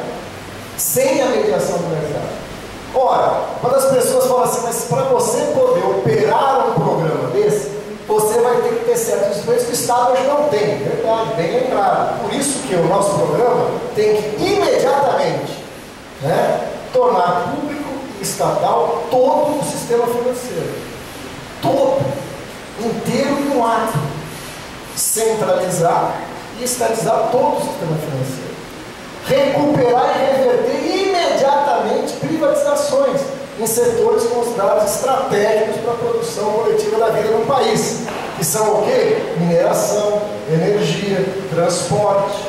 [SPEAKER 6] sem a mediação do mercado. Ora, quando as pessoas falam assim, mas para você poder operar um programa desse, você vai ter que ter certos instrumentos que o Estado hoje não tem. Verdade, bem lembrado. Por isso que o nosso programa tem que imediatamente, né, tornar público e estatal todo o sistema financeiro. Todo. Inteiro em um ato. Centralizar e estatizar todo o sistema financeiro. Recuperar e reverter imediatamente privatizações em setores considerados estratégicos para a produção coletiva da vida no país, que são o quê? Mineração, energia, transporte.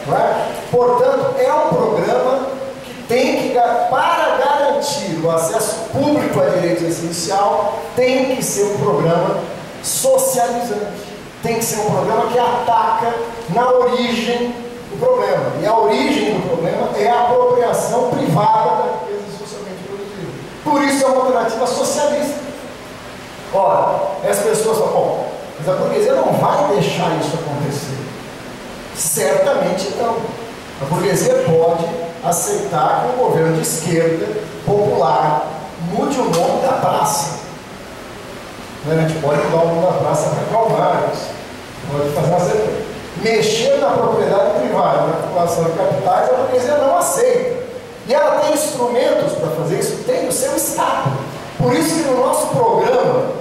[SPEAKER 6] Não é? Portanto, é um programa que tem que, para garantir o acesso público a direito essencial, tem que ser um programa socializante. Tem que ser um programa que ataca na origem do problema. E a origem do problema é a apropriação privada da riqueza socialmente produzida. Por isso é uma alternativa socialista. Ora, as pessoas falam, bom, mas a burguesia não vai deixar isso acontecer. Certamente não. A burguesia pode aceitar que um governo de esquerda, popular, mude o nome da praça. A gente pode mudar o nome da praça para Calvário, pode fazer uma certeza. Mexer na propriedade privada, na acumulação de capitais, a burguesia não aceita. E ela tem instrumentos para fazer isso, tem o seu Estado. Por isso que no nosso programa,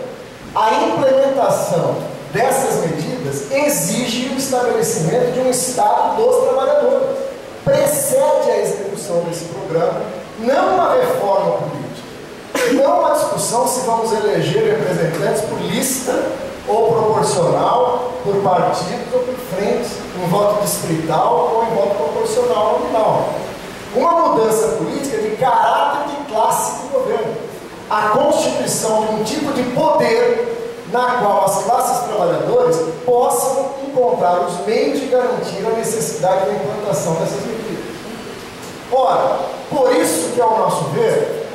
[SPEAKER 6] a implementação dessas medidas exige o estabelecimento de um Estado dos trabalhadores. Precede a execução desse programa, não uma reforma política. Não uma discussão se vamos eleger representantes por lista ou proporcional, por partidos ou por frentes, em voto distrital ou em voto proporcional nominal. Uma mudança política de caráter de classe do governo. A constituição de um tipo de poder na qual as classes trabalhadoras possam encontrar os meios de garantir a necessidade da implantação dessas medidas. Ora, por isso que, ao nosso ver,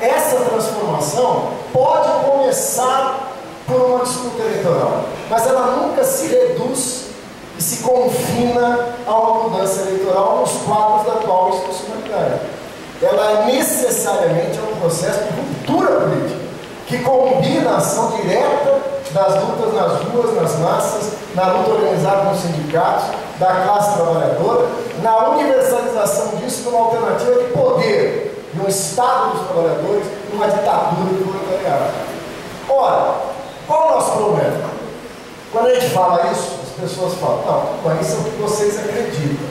[SPEAKER 6] essa transformação pode começar por uma disputa eleitoral, mas ela nunca se reduz e se confina a uma mudança eleitoral nos quadros da atual institucionalidade. Ela necessariamente é um processo de ruptura política, que combina a ação direta das lutas nas ruas, nas massas, na luta organizada nos sindicatos, da classe trabalhadora, na universalização disso como alternativa de poder, de um Estado dos trabalhadores, de uma ditadura do proletariado. Ora, qual é o nosso problema? Quando a gente fala isso, as pessoas falam, não, mas isso é o que vocês acreditam.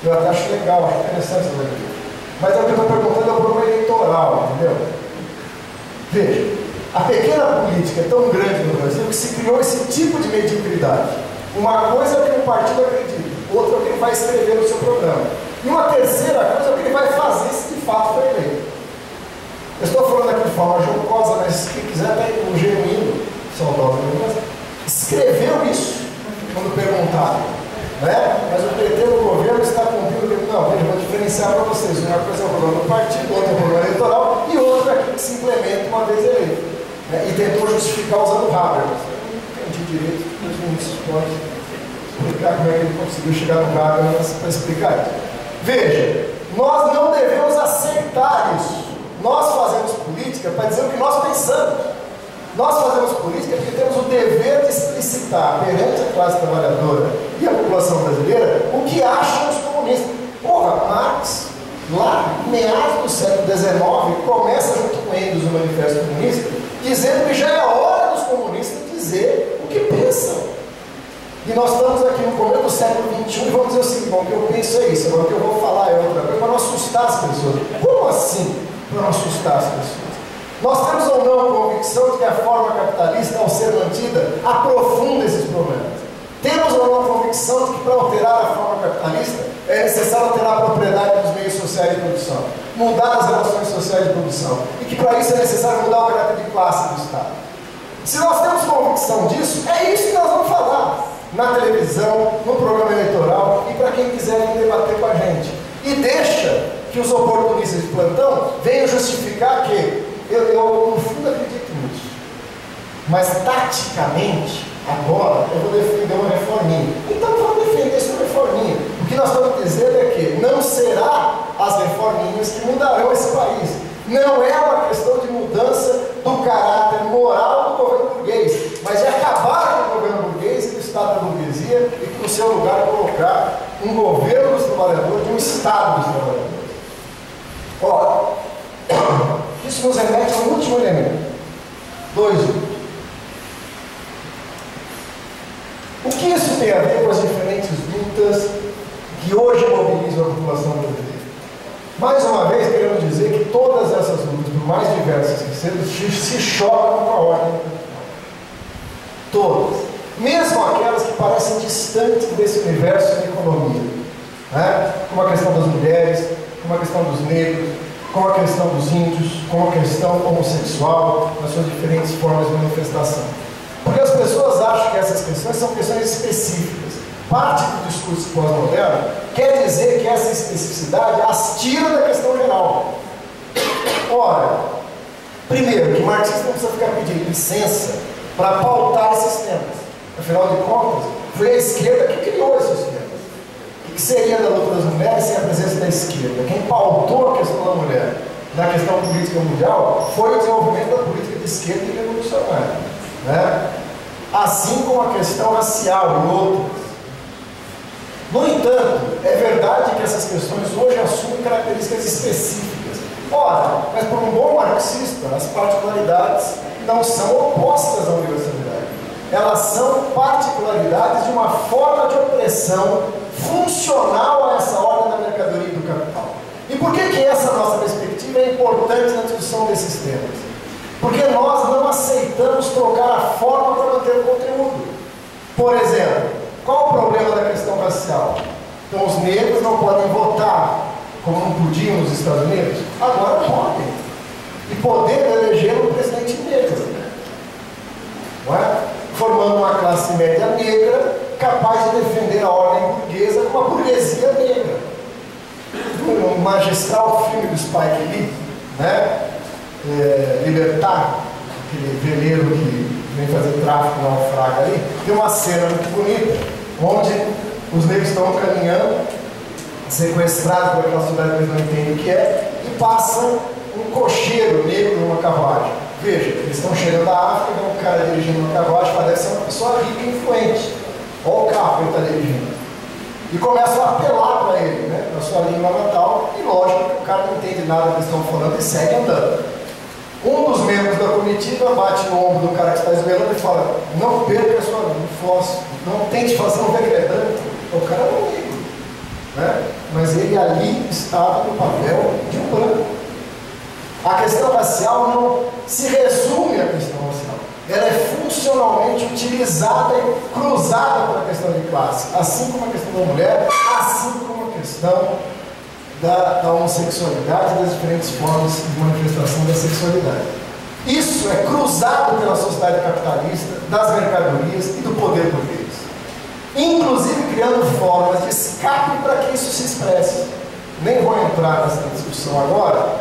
[SPEAKER 6] Eu até acho legal, acho interessante isso aqui. Mas é o que eu estou perguntando é o programa eleitoral, entendeu? Veja, a pequena política é tão grande no Brasil que se criou esse tipo de mediocridade. Uma coisa é o que um partido acredita, outra é o que ele vai escrever no seu programa. E uma terceira coisa é o que ele vai fazer se de fato for eleito. Eu estou falando aqui de forma jocosa, mas quem quiser está aí no genuíno, saudoso, escreveu isso quando perguntado, né? Mas o PT do governo está cumprindo. Não, veja, vou diferenciar para vocês. Uma coisa é o programa do partido, outra é o programa eleitoral e outra é aquilo que se implementa uma vez eleito. Né? E tentou justificar usando o Haber. Eu não entendi direito, mas o ministro pode explicar como é que ele conseguiu chegar no Haber para explicar isso. Veja, nós não devemos aceitar isso. Nós fazemos política para dizer o que nós pensamos. Nós fazemos política porque temos o dever de explicitar perante a classe trabalhadora e a população brasileira o que acham os comunistas. Porra, Marx, lá em meados do século XIX, começa junto com Engels o Manifesto Comunista, dizendo que já é hora dos comunistas dizer o que pensam. E nós estamos aqui no começo do século XXI e vamos dizer o seguinte: bom, o que eu penso é isso, agora o que eu vou falar é outra coisa, para não assustar as pessoas. Como assim para não assustar as pessoas? Nós temos ou não a convicção de que a forma capitalista, ao ser mantida, aprofunda esses problemas? Temos ou não a convicção de que para alterar a forma capitalista é necessário alterar a propriedade dos meios sociais de produção, mudar as relações sociais de produção, e que para isso é necessário mudar o caráter de classe do Estado? Se nós temos convicção disso, é isso que nós vamos falar na televisão, no programa eleitoral e para quem quiser vir debater com a gente. E deixa que os oportunistas de plantão venham justificar que eu no fundo acredito nisso, mas taticamente agora eu vou defender uma reforminha. Então vamos defender essa reforminha. O que nós estamos dizendo é que não será as reforminhas que mudarão esse país. Não é uma questão de mudança do caráter moral do governo burguês, mas de acabar com o governo burguês e do Estado da burguesia e no seu lugar colocar um governo dos trabalhadores, um Estado dos trabalhadores. Ora, isso nos remete ao último elemento. 2. O que isso tem a ver com as diferentes lutas que hoje mobilizam a população brasileira? Mais uma vez, queremos dizer que todas essas lutas, por mais diversas que sejam, se chocam com a ordem do capital. Todas. Mesmo aquelas que parecem distantes desse universo da economia. Né? Como a questão das mulheres, como a questão dos negros, como a questão dos índios, como a questão homossexual, nas suas diferentes formas de manifestação. Porque as pessoas acham que essas questões são questões específicas. Parte do discurso pós-moderno quer dizer que essa especificidade as tira da questão geral. Ora, primeiro, que o marxista não precisa ficar pedindo licença para pautar esses temas. Afinal de contas, foi a esquerda que criou esses temas. O que seria da luta das mulheres sem a presença da esquerda? Quem pautou a questão da mulher na questão política mundial foi o desenvolvimento da política de esquerda e revolucionária. Né? Assim como a questão racial e outras. No entanto, é verdade que essas questões hoje assumem características específicas. Ora, mas por um bom marxista, as particularidades não são opostas à universalidade. Elas são particularidades de uma forma de opressão funcional a essa ordem da mercadoria e do capital. E por que essa nossa perspectiva é importante na discussão desses temas? Porque nós não aceitamos trocar a forma para manter o conteúdo. Por exemplo, qual o problema da questão racial? Então os negros não podem votar como não podiam nos Estados Unidos? Agora podem. E poder eleger um presidente negro. Não é? Formando uma classe média negra capaz de defender a ordem burguesa com a burguesia negra. Um magistral filme do Spike Lee, né? Libertar, aquele veleiro que vem fazer tráfico na naufraga ali, tem uma cena muito bonita, onde os negros estão caminhando, sequestrados por aquela cidade que eles não entendem o que é, e passam um cocheiro negro numa carruagem. Veja, eles estão chegando da África, vem um cara dirigindo uma carruagem, parece ser uma pessoa rica e influente. Olha o carro que ele está dirigindo. E começam a apelar para ele, né, na sua língua natal, e lógico que o cara não entende nada que eles estão falando e segue andando. Um dos membros da comitiva bate no ombro do cara que está esmerando e fala: não perca a sua fósforo, não tente fazer um degradante. O cara não é negro, né? mas ele ali estava no papel de um branco. A questão racial não se resume à questão racial. Ela é funcionalmente utilizada e cruzada com a questão de classe, assim como a questão da mulher, assim como a questão da homossexualidade e das diferentes formas de manifestação da sexualidade. Isso é cruzado pela sociedade capitalista, das mercadorias e do poder burguês, inclusive criando formas de escape para que isso se expresse. Nem vou entrar nessa discussão agora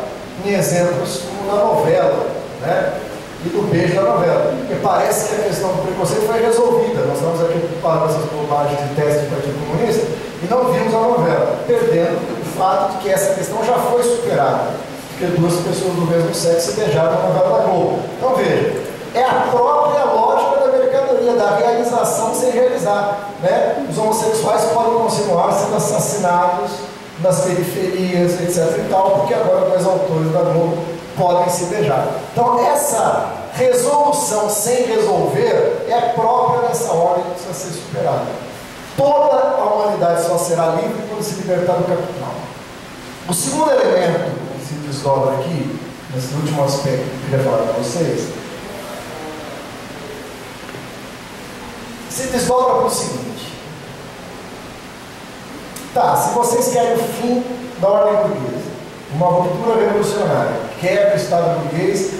[SPEAKER 6] em exemplos como na novela, né? E do beijo da novela, porque parece que a questão do preconceito foi resolvida. Nós estamos aqui ocupados com essas bobagens de teste do Partido Comunista e não vimos a novela, perdendo o fato de que essa questão já foi superada, porque duas pessoas do mesmo sexo se beijaram na novela da Globo. Então veja, é a própria lógica da mercadoria, da realização sem realizar, né? Os homossexuais podem continuar sendo assassinados nas periferias, etc e tal, porque agora dois autores da Globo podem se beijar. Então essa resolução sem resolver é própria dessa ordem que precisa ser superada. Toda a humanidade só será livre quando se libertar do capital. O segundo elemento que se desdobra aqui, nesse último aspecto que eu queria falar para vocês, se desdobra para o seguinte: tá, se vocês querem o fim da ordem burguesa, uma ruptura revolucionária, quebra o Estado burguês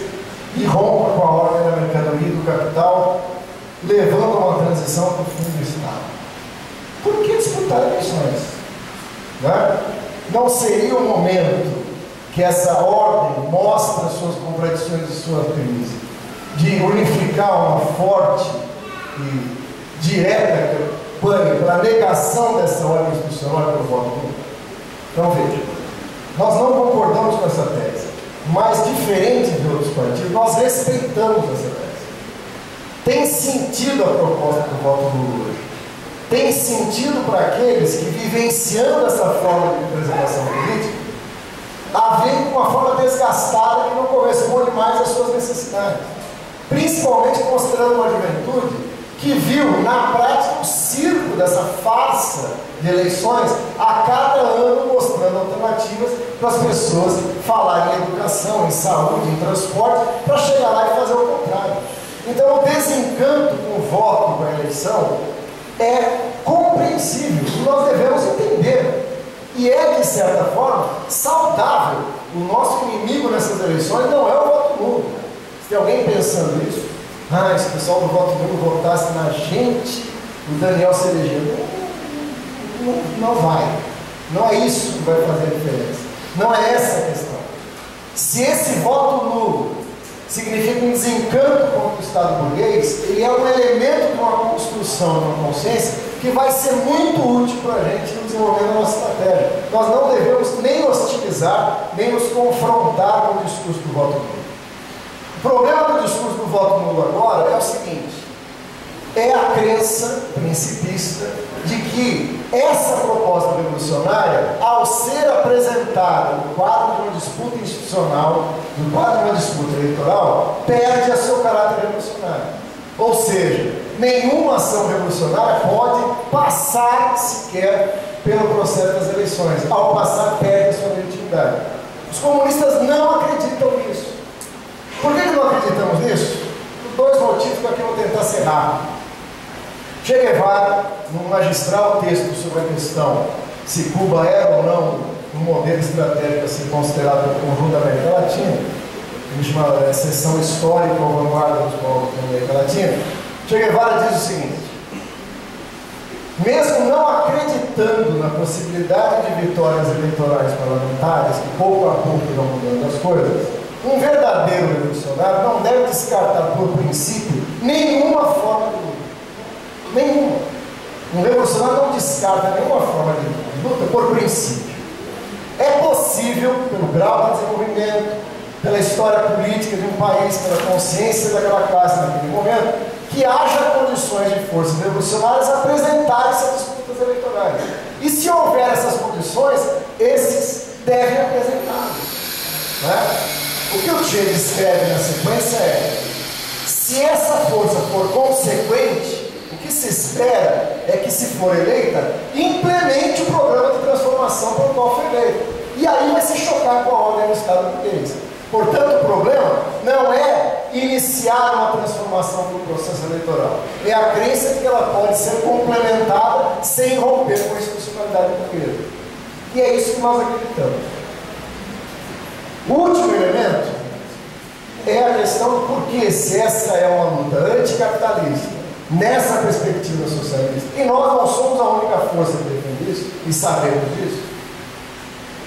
[SPEAKER 6] e rompa com a ordem da mercadoria e do capital, levando a uma transição para o fim do Estado, por que disputar eleições? Né? Não seria o momento que essa ordem mostra suas contradições e sua crise, de unificar uma forte e direta campanha pela negação dessa ordem institucional pelo voto nulo? Então veja, nós não concordamos com essa tese, mas diferente de outros partidos, nós respeitamos essa tese. Tem sentido a proposta do voto nulo hoje. Tem sentido para aqueles que, vivenciando essa forma de representação política, havendo uma forma desgastada que não corresponde mais às suas necessidades. Principalmente considerando uma juventude que viu, na prática, o circo dessa farsa de eleições, a cada ano mostrando alternativas para as pessoas falarem em educação, em saúde, em transporte, para chegar lá e fazer o contrário. Então, o desencanto com o voto, com a eleição, é compreensível e nós devemos entender. E é, de certa forma, saudável. O nosso inimigo nessas eleições não é o voto nulo. Se tem alguém pensando isso, se o pessoal do voto nulo votasse na gente, o Daniel se elegeu. Não vai. Não é isso que vai fazer a diferença. Não é essa a questão. Se esse voto nulo significa um desencanto contra o Estado burguês, ele é um elemento de uma construção, de uma consciência que vai ser muito útil para a gente no desenvolvimento da nossa estratégia. Nós não devemos nem hostilizar, nem nos confrontar com o discurso do voto nulo. O problema do discurso do voto nulo agora é o seguinte: é a crença principista de que essa proposta revolucionária, ao ser apresentada no quadro de uma disputa institucional, no quadro de uma disputa eleitoral, perde a seu caráter revolucionário. Ou seja, nenhuma ação revolucionária pode passar sequer pelo processo das eleições. Ao passar, perde a sua legitimidade. Os comunistas não acreditam nisso. Por que não acreditamos nisso? Por dois motivos que aqui eu vou tentar ser rápido. Che Guevara, num magistral texto sobre a questão se Cuba era ou não um modelo estratégico a ser considerado pelo conjunto da América Latina, que se chama Seção Histórica ou Vanguarda dos Povos da América Latina, Che Guevara diz o seguinte: mesmo não acreditando na possibilidade de vitórias eleitorais parlamentares, que pouco a pouco irão mudando as coisas, um verdadeiro revolucionário não deve descartar por princípio nenhuma forma de luta. Nenhuma. Um revolucionário não descarta nenhuma forma de luta por princípio. É possível, pelo grau de desenvolvimento, pela história política de um país, pela consciência daquela classe naquele momento, que haja condições de forças revolucionárias apresentarem-se a disputas eleitorais. E se houver essas condições, esses devem apresentá-las. Né? O que o Che descreve na sequência é: se essa força for consequente, o que se espera é que, se for eleita, implemente o programa de transformação pelo qual foi eleita. E aí vai se chocar com a ordem do Estado português. Portanto, o problema não é iniciar uma transformação do processo eleitoral, é a crença de que ela pode ser complementada sem romper com a institucionalidade portuguesa. E é isso que nós acreditamos. O último elemento é a questão do porquê, se essa é uma luta anticapitalista, nessa perspectiva socialista, e nós não somos a única força que defende isso, e sabemos disso.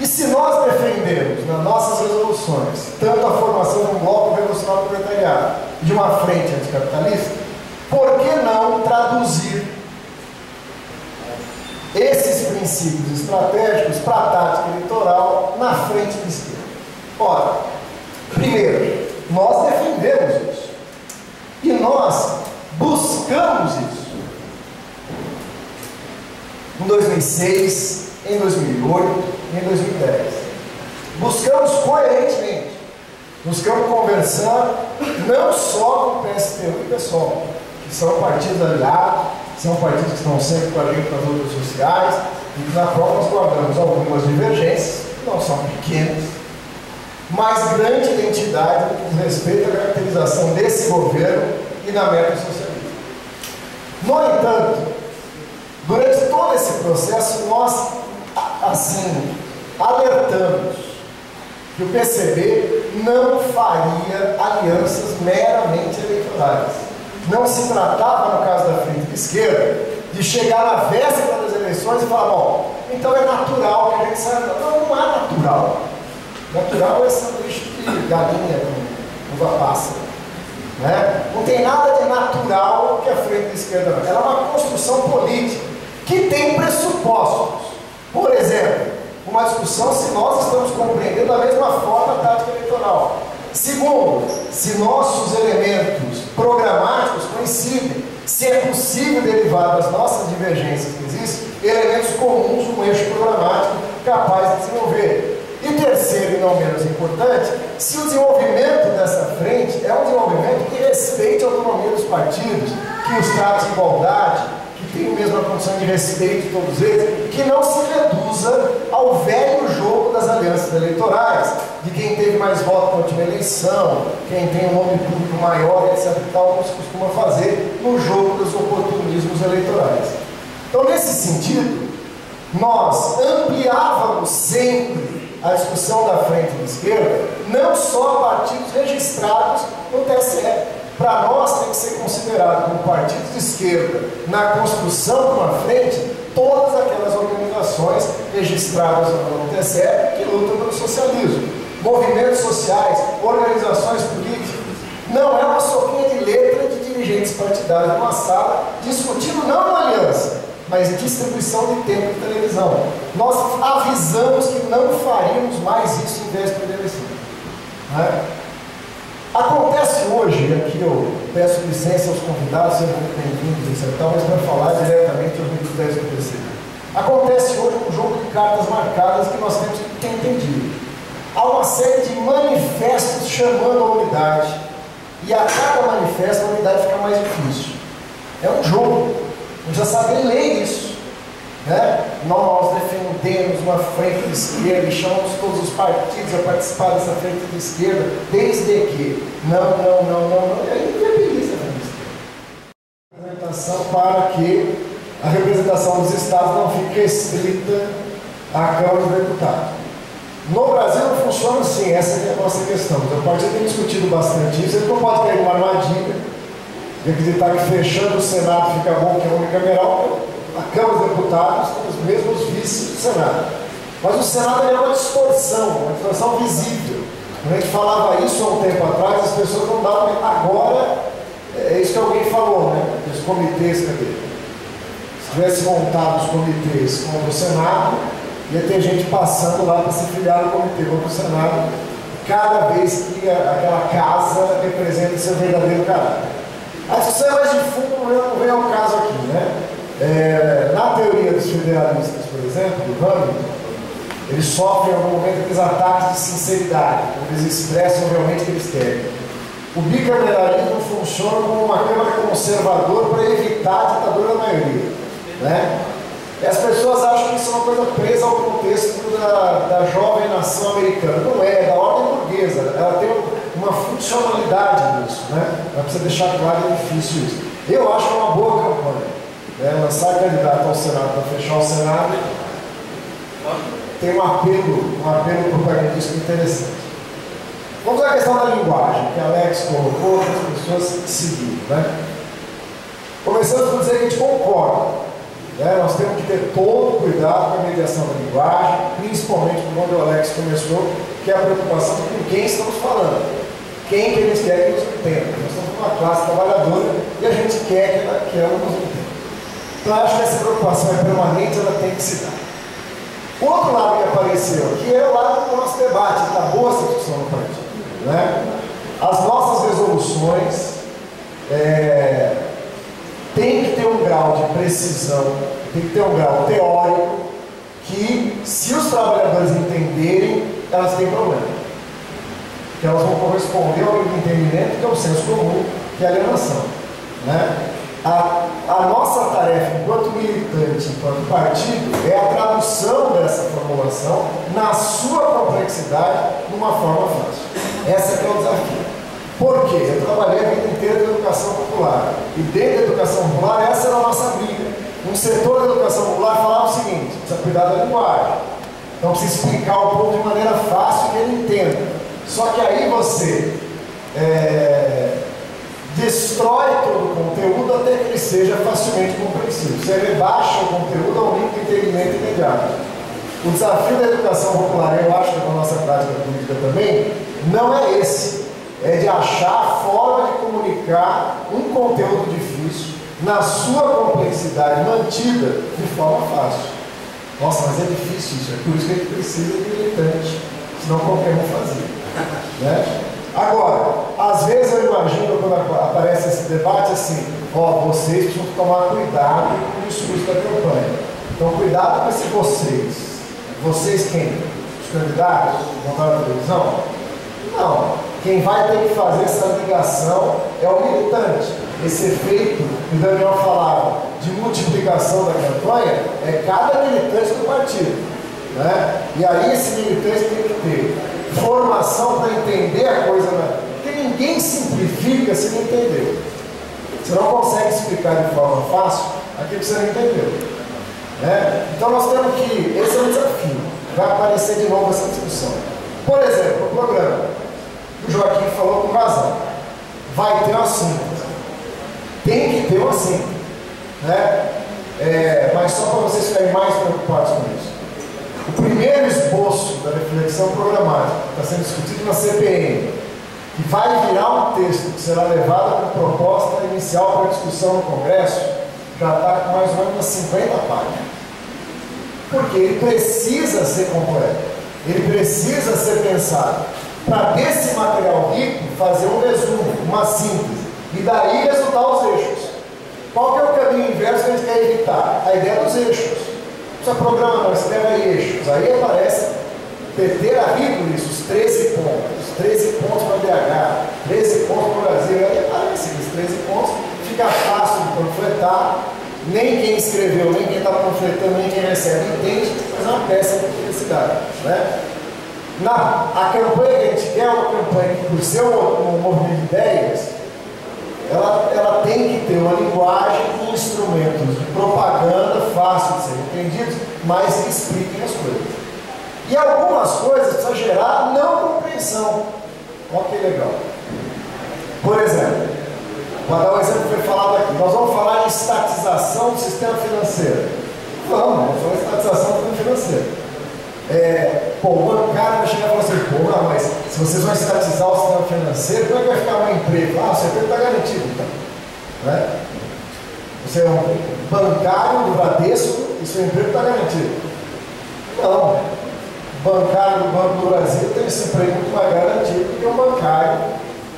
[SPEAKER 6] E se nós defendemos nas nossas resoluções tanto a formação de um bloco revolucionário proletariado e de uma frente anticapitalista, por que não traduzir esses princípios estratégicos para a tática eleitoral na frente de esquerda? Ora, primeiro, nós defendemos isso. E nós buscamos isso. Em 2006, em 2008 e em 2010. Buscamos coerentemente. Buscamos conversar não só com o PSTU e o PSOL, que são partidos aliados, são partidos que estão sempre com a gente nas lutas sociais, e que na qual nós guardamos algumas divergências, que não são pequenas, mas grande identidade no que respeito à caracterização desse governo e da meta socialista. No entanto, durante todo esse processo, nós, assim, alertamos que o PCB não faria alianças meramente eleitorais. Não se tratava, no caso da frente de esquerda, de chegar na véspera das eleições e falar, bom, então é natural que a gente saiba. Não, não é natural. Natural é sanduíche de galinha com uva passa. Né? Não tem nada de natural que a frente de esquerda não. Ela é uma construção política que tem pressupostos. Por exemplo, uma discussão se nós estamos compreendendo da mesma forma a tática eleitoral. Segundo, se nossos elementos programáticos coincidem, se é possível derivar das nossas divergências que existem, elementos comuns no eixo programático capaz de desenvolver. E terceiro, e não menos importante, se o desenvolvimento dessa frente é um desenvolvimento que respeite a autonomia dos partidos, que os trate de igualdade, que tenha a mesma condição de respeito de todos eles, que não se reduza ao velho jogo das alianças eleitorais, de quem teve mais votos na última eleição, quem tem um nome público maior, etc. e tal, como se costuma fazer no jogo dos oportunismos eleitorais. Então, nesse sentido, nós ampliávamos sempre a discussão da frente de esquerda, não só a partidos registrados no TSE. Para nós tem que ser considerado como partidos de esquerda na construção de uma frente todas aquelas organizações registradas no TSE que lutam pelo socialismo. Movimentos sociais, organizações políticas. Não é uma sopinha de letra de dirigentes partidários numa sala discutindo não uma aliança, mas distribuição de tempo de televisão. Nós avisamos que não faríamos mais isso em véspera de eleição. Né? Acontece hoje, aqui eu peço licença aos convidados, sejam muito bem-vindos, etc., mas para falar diretamente aos militares do PC. Acontece hoje um jogo de cartas marcadas que nós temos que ter entendido. Há uma série de manifestos chamando a unidade, e a cada manifesto a unidade fica mais difícil. É um jogo. A gente já sabe ler isso. Né? Nós defendemos uma frente de esquerda e chamamos todos os partidos a participar dessa frente de esquerda, desde que não, e aí viabiliza a frente de esquerda. Para que a representação dos estados não fique restrita à Câmara dos Deputados. No Brasil não funciona assim, essa é a nossa questão. O partido tem discutido bastante isso, ele não pode cair numa armadilha de acreditar que fechando o Senado fica bom, que é unicameral. A Câmara dos Deputados tem os mesmos vícios do Senado. Mas o Senado é uma distorção visível. Quando a gente falava isso há um tempo atrás, as pessoas não davam. Agora, é isso que alguém falou, né? Os comitês, cadê? Se tivesse montado os comitês como o Senado, ia ter gente passando lá para se filiar no comitê, como o Senado, cada vez que aquela casa representa seu verdadeiro caráter. A discussão é mais de fundo, não vem ao caso aqui, né? Na teoria dos federalistas, por exemplo, do Hamilton, eles sofrem em algum momento aqueles ataques de sinceridade, quando eles expressam realmente o que eles querem. O bicameralismo funciona como uma câmara conservadora para evitar a ditadura da maioria, né? E as pessoas acham que isso é uma coisa presa ao contexto da jovem nação americana. Não é, é da ordem burguesa. Ela tem uma funcionalidade nisso, né? Ela precisa deixar claro que é difícil isso. Eu acho uma boa campanha, né? Lançar candidato ao Senado para fechar o Senado tem um apelo propagandístico interessante. Vamos à questão da linguagem, que a Alex colocou, que as pessoas seguiram, né? Começamos por dizer que a gente concorda. Nós temos que ter todo cuidado com a mediação da linguagem, principalmente por onde o Alex começou, que é a preocupação com quem estamos falando, quem que eles querem que nos entenda. Nós estamos numa classe trabalhadora e a gente quer que ela nos entenda. Então, eu acho que essa preocupação é permanente, ela tem que se dar. O outro lado que apareceu aqui é o lado do nosso debate, está boa essa discussão no partido, né? As nossas resoluções tem que ter um grau de precisão, tem que ter um grau teórico, que se os trabalhadores entenderem, elas têm problema. Que elas vão corresponder ao entendimento que é o senso comum, que é a alienação, né? A nossa tarefa enquanto militante, enquanto partido, é a tradução dessa formulação na sua complexidade numa forma fácil. Esse é que é o desafio. Por quê? Eu trabalhei a vida inteira na educação popular. E dentro da educação popular, essa era a nossa briga. Um setor da educação popular falava o seguinte: precisa cuidar da linguagem. Então precisa explicar o povo de maneira fácil que ele entenda. Só que aí você destrói todo o conteúdo até que ele seja facilmente compreensível. Você rebaixa o conteúdo ao nível de entendimento imediato. O desafio da educação popular, eu acho que na nossa prática política também, não é esse. É de achar a forma de comunicar um conteúdo difícil na sua complexidade mantida de forma fácil. Nossa, mas é difícil isso, é por isso que a gente precisa de militante, senão qualquer um fazia, né? Agora, às vezes eu imagino quando aparece esse debate assim: vocês precisam tomar cuidado com o discurso da campanha. Então cuidado com esse vocês. Vocês quem? Os candidatos? Vão estar na televisão? Não. Quem vai ter que fazer essa ligação é o militante. Esse efeito que o Daniel falava de multiplicação da campanha é cada militante do partido, né? E aí esse militante tem que ter formação para entender a coisa, porque ninguém simplifica se não entendeu. Você não consegue explicar de forma fácil aquilo que você não entendeu, né? Então nós temos que, esse é um desafio, vai aparecer de novo essa discussão. Por exemplo, o programa. O Joaquim falou com razão. Vai ter uma síntese. Tem que ter uma síntese, né? Mas só para vocês ficarem mais preocupados com isso. O primeiro esboço da reflexão programática que está sendo discutido na CPM, que vai virar um texto que será levado como proposta inicial para discussão no Congresso, já está com mais ou menos 50 páginas. Porque ele precisa ser completo. Ele precisa ser pensado. Para desse material rico, fazer um resumo, uma síntese, e daí resultar os eixos. Qual que é o caminho inverso que a gente quer evitar? A ideia dos eixos. Não precisa programa não, escreve aí eixos. Aí aparece, PT era rico nisso, os 13 pontos para BH, 13 pontos para o Brasil. Aí aparece os 13 pontos, fica fácil de panfletar, nem quem escreveu, nem quem está panfletando, nem quem recebe entende, mas é uma peça de publicidade, né? A campanha que a gente quer é uma campanha que, por ser um movimento de ideias, ela tem que ter uma linguagem e instrumentos de propaganda fácil de serem entendidos, mas que expliquem as coisas. E algumas coisas precisam gerar não compreensão. Olha que legal. Por exemplo, vou dar um exemplo que foi falado aqui. Nós vamos falar de estatização do sistema financeiro. Vamos falar de estatização do sistema financeiro. O bancário vai chegar e falar assim: mas se vocês vão estatizar o sistema financeiro, como é que vai ficar o meu emprego? O seu emprego está garantido, então. Né? Você é um bancário do Bradesco e seu emprego está garantido. Não. O bancário do Banco do Brasil tem esse emprego muito mais garantido do que o bancário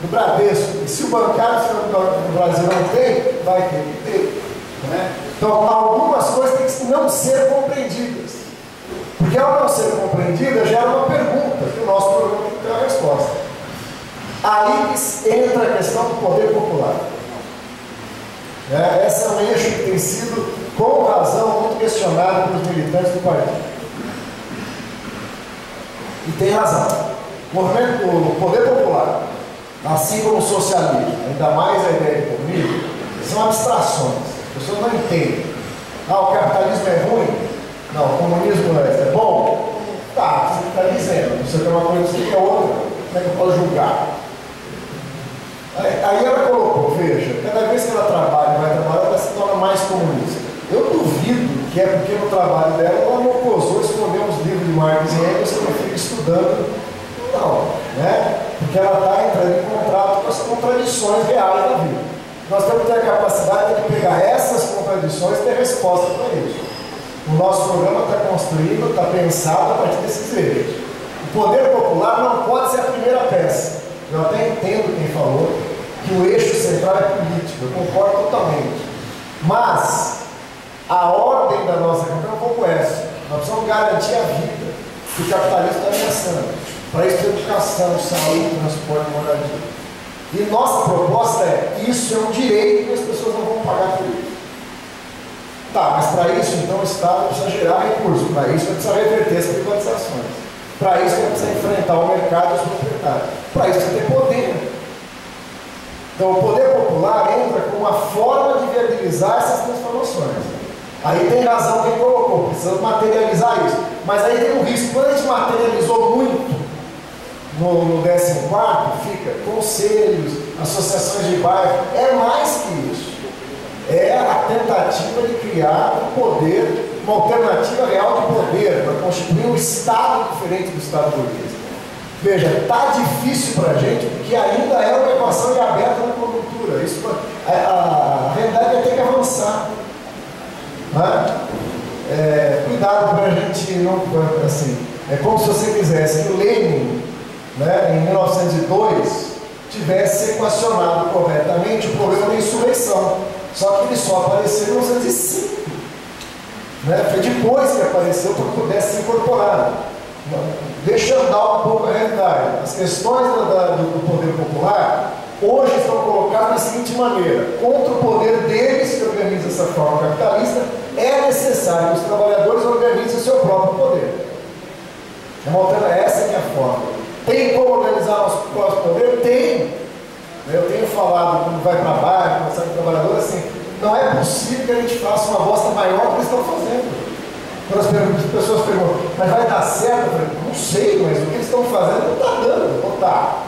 [SPEAKER 6] do Bradesco. E se o bancário do Brasil não tem, vai ter que ter. Né? Então, algumas coisas têm que não ser compreendidas. Porque ao não ser compreendida, gera uma pergunta que o nosso programa tem que ter uma resposta. Aí entra a questão do poder popular. Esse é um eixo que tem sido, com razão, muito questionado pelos militantes do partido. E tem razão. O poder popular, assim como o socialismo, ainda mais a ideia de comunismo, são abstrações. As pessoas não entendem. O capitalismo é ruim? Não, o comunismo é bom? Tá, você está dizendo. Você tem uma coisa, você tem outra. Como é que eu posso julgar? Aí ela colocou, veja, cada vez que ela trabalha, vai trabalhar, ela se torna mais comunista. Eu duvido que é porque no trabalho dela ela não ousou esconder uns livros de Marx e Engels que ela fica estudando. Não, né? Porque ela está entrando em contato com as contradições reais da vida. Nós temos que ter a capacidade de pegar essas contradições e ter resposta para isso. O nosso programa está construído, está pensado a partir desses eixos. O poder popular não pode ser a primeira peça. Eu até entendo quem falou que o eixo central é político, eu concordo totalmente. Mas a ordem da nossa campanha é um pouco essa. Nós precisamos garantir a vida que o capitalismo está ameaçando. Para isso, educação, saúde, transporte, moradia. E nossa proposta é: isso é um direito que as pessoas não vão pagar por isso. Tá, mas para isso, então, o Estado precisa gerar recursos. Para isso, vai precisar reverter as privatizações. Para isso, vai precisar enfrentar o mercado e os proprietários. Para isso, vai ter poder. Então, o poder popular entra como uma forma de viabilizar essas transformações. Aí tem razão quem colocou, precisamos materializar isso. Mas aí tem um risco. Quando a gente materializou muito no 14º, fica conselhos, associações de bairro. É mais que isso. É a tentativa de criar um poder, uma alternativa real de poder, para constituir um Estado diferente do Estado burguês. Veja, está difícil para a gente, porque ainda é uma equação aberta na conjuntura. Isso, a realidade vai ter que avançar. Né? Cuidado para a gente não. Assim, é como se você quisesse que o Lenin, né, em 1902, tivesse equacionado corretamente o problema da insurreição. Só que ele só apareceu em 1905. Né? Foi depois que apareceu para que pudesse ser incorporado. Deixa eu dar um pouco a realidade. As questões do poder popular hoje estão colocadas da seguinte maneira: contra o poder deles, que organiza essa forma capitalista, é necessário que os trabalhadores organizem o seu próprio poder. Essa que é a forma. Tem como organizar nosso próprio poder? Tem. Eu tenho falado, quando vai para baixo, conversar com o trabalhador, assim, não é possível que a gente faça uma bosta maior do que eles estão fazendo. Quando as pessoas perguntam, mas vai dar certo? Eu falei, não sei, mas o que eles estão fazendo não está dando, não está.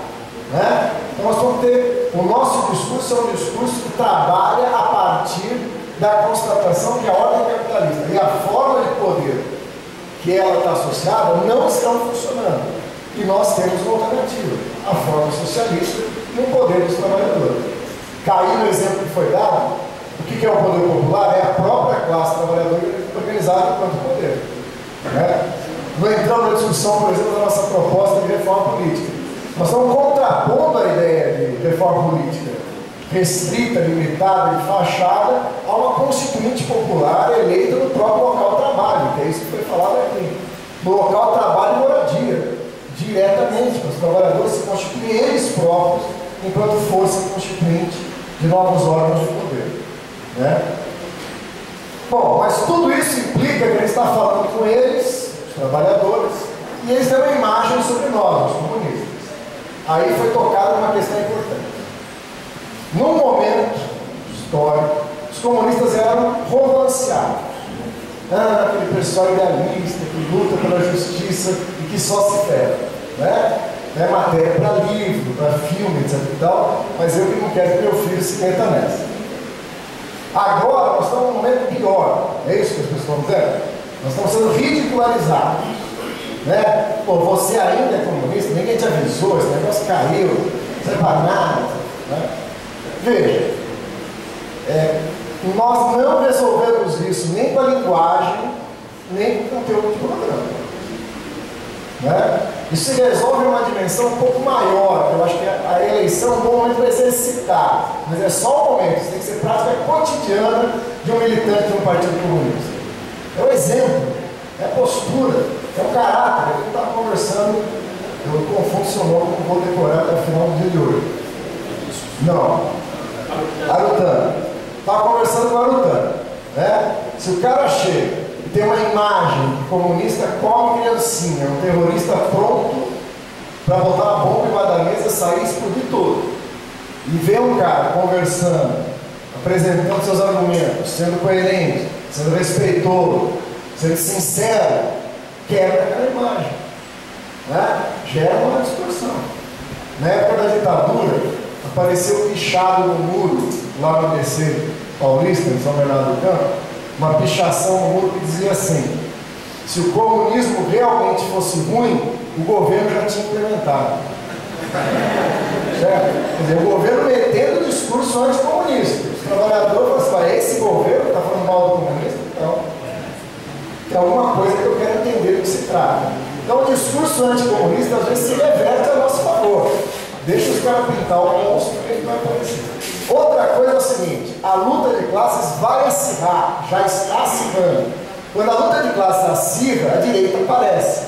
[SPEAKER 6] Né? Então nós vamos ter, o nosso discurso é um discurso que trabalha a partir da constatação que a ordem capitalista e a forma de poder que ela está associada não estão funcionando. E nós temos uma alternativa, a forma socialista e o poder dos trabalhadores. Cair no exemplo que foi dado, o que é o poder popular? É a própria classe trabalhadora organizada enquanto poder. Né? Não entramos na discussão, por exemplo, da nossa proposta de reforma política. Nós estamos contrapondo a ideia de reforma política restrita, limitada, de fachada, a uma constituinte popular eleita no próprio local de trabalho, que é isso que foi falado aqui. No local de trabalho e moradia, diretamente, para os trabalhadores se constituírem eles próprios enquanto força constituinte de novos órgãos de poder. Né? Bom, mas tudo isso implica que a gente está falando com eles, os trabalhadores, e eles têm uma imagem sobre nós, os comunistas. Aí foi tocada uma questão importante. Num momento histórico, os comunistas eram romanceados. Aquele pessoal idealista que luta pela justiça e que só se ferra. Né? É matéria para livro, para filme, etc. e tal, mas eu que não quero que meu filho se meta nessa. Agora nós estamos num momento pior, é isso que as pessoas estão dizendo? Nós estamos sendo ridicularizados. Né? Pô, você ainda é comunista, ninguém te avisou, esse negócio caiu, não é para nada. Né? Veja, nós não resolvemos isso nem com a linguagem, nem com o conteúdo do programa. Né? Isso se resolve em uma dimensão um pouco maior. Eu acho que a eleição é um bom momento para exercitar, mas é só um momento, isso tem que ser prática cotidiana de um militante de um partido comunista. É o exemplo, é a postura, é o caráter. A gente está conversando Eu confundo seu nome, não vou decorar até o final do dia de hoje. Não. Arutano. Estava conversando com o Arutano, né? Se o cara chega e tem uma imagem de comunista come criancinha, um terrorista pronto para botar a bomba embaixo da mesa, sair e explodir tudo, e vê um cara conversando, apresentando seus argumentos, sendo coerente, sendo respeitoso, sendo sincero, quebra aquela imagem, né? Gera uma distorção. Na época da ditadura, apareceu pichado no muro, lá no ABC Paulista, em São Bernardo do Campo, uma pichação no muro que dizia assim: se o comunismo realmente fosse ruim, o governo já tinha implementado. Certo? Quer dizer, o governo metendo o discurso anticomunista. Os trabalhadores falam assim: esse governo está falando mal do comunismo? Então, tem alguma coisa que eu quero entender do que se trata. Então, o discurso anticomunista às vezes se reverte a nosso favor. Deixa os caras pintar o monstro que ele vai aparecer. Outra coisa é o seguinte: a luta de classes vai acirrar, já está acirrando. Quando a luta de classes acirra, a direita aparece.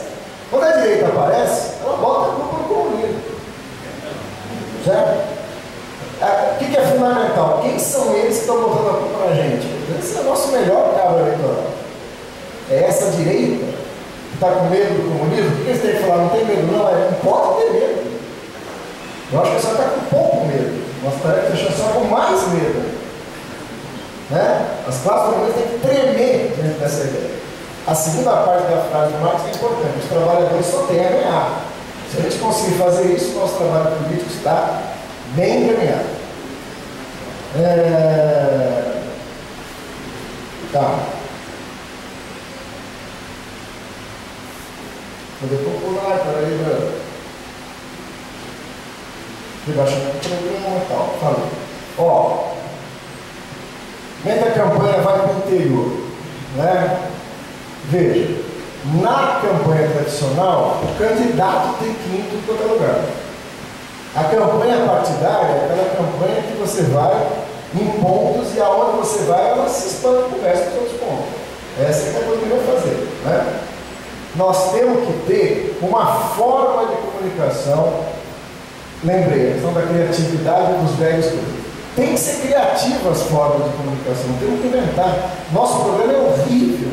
[SPEAKER 6] Quando a direita aparece, ela bota a culpa no comunismo. Certo? O que é fundamental? Quem são eles que estão botando a culpa na gente? Esse é o nosso melhor cabo eleitoral. É essa direita que está com medo do comunismo. O que eles têm que falar? Não tem medo, não. Não pode ter medo. Eu acho que você está com pouco medo. Nossa tarefa é deixar só com mais medo. Né? As classes comunistas têm que tremer diante dessa ideia. A segunda parte da frase do Marx é importante: os trabalhadores só têm a ganhar. Se a gente conseguir fazer isso, o nosso trabalho político está bem encaminhado. Tá. Poder popular, peraí, velho. Rebaixamento do programa e tal. Falei. Ó, a campanha vai para o interior, né? Veja, na campanha tradicional, o candidato tem que ir em tudo quanto é lugar. A campanha partidária é aquela campanha que você vai em pontos e aonde você vai, ela se expande e conversa com os outros pontos. Essa é a coisa que eu vou fazer, né? Nós temos que ter uma forma de comunicação. Lembrei, a questão da criatividade dos velhos. Tem que ser criativa as formas de comunicação, temos que inventar. Nosso programa é horrível.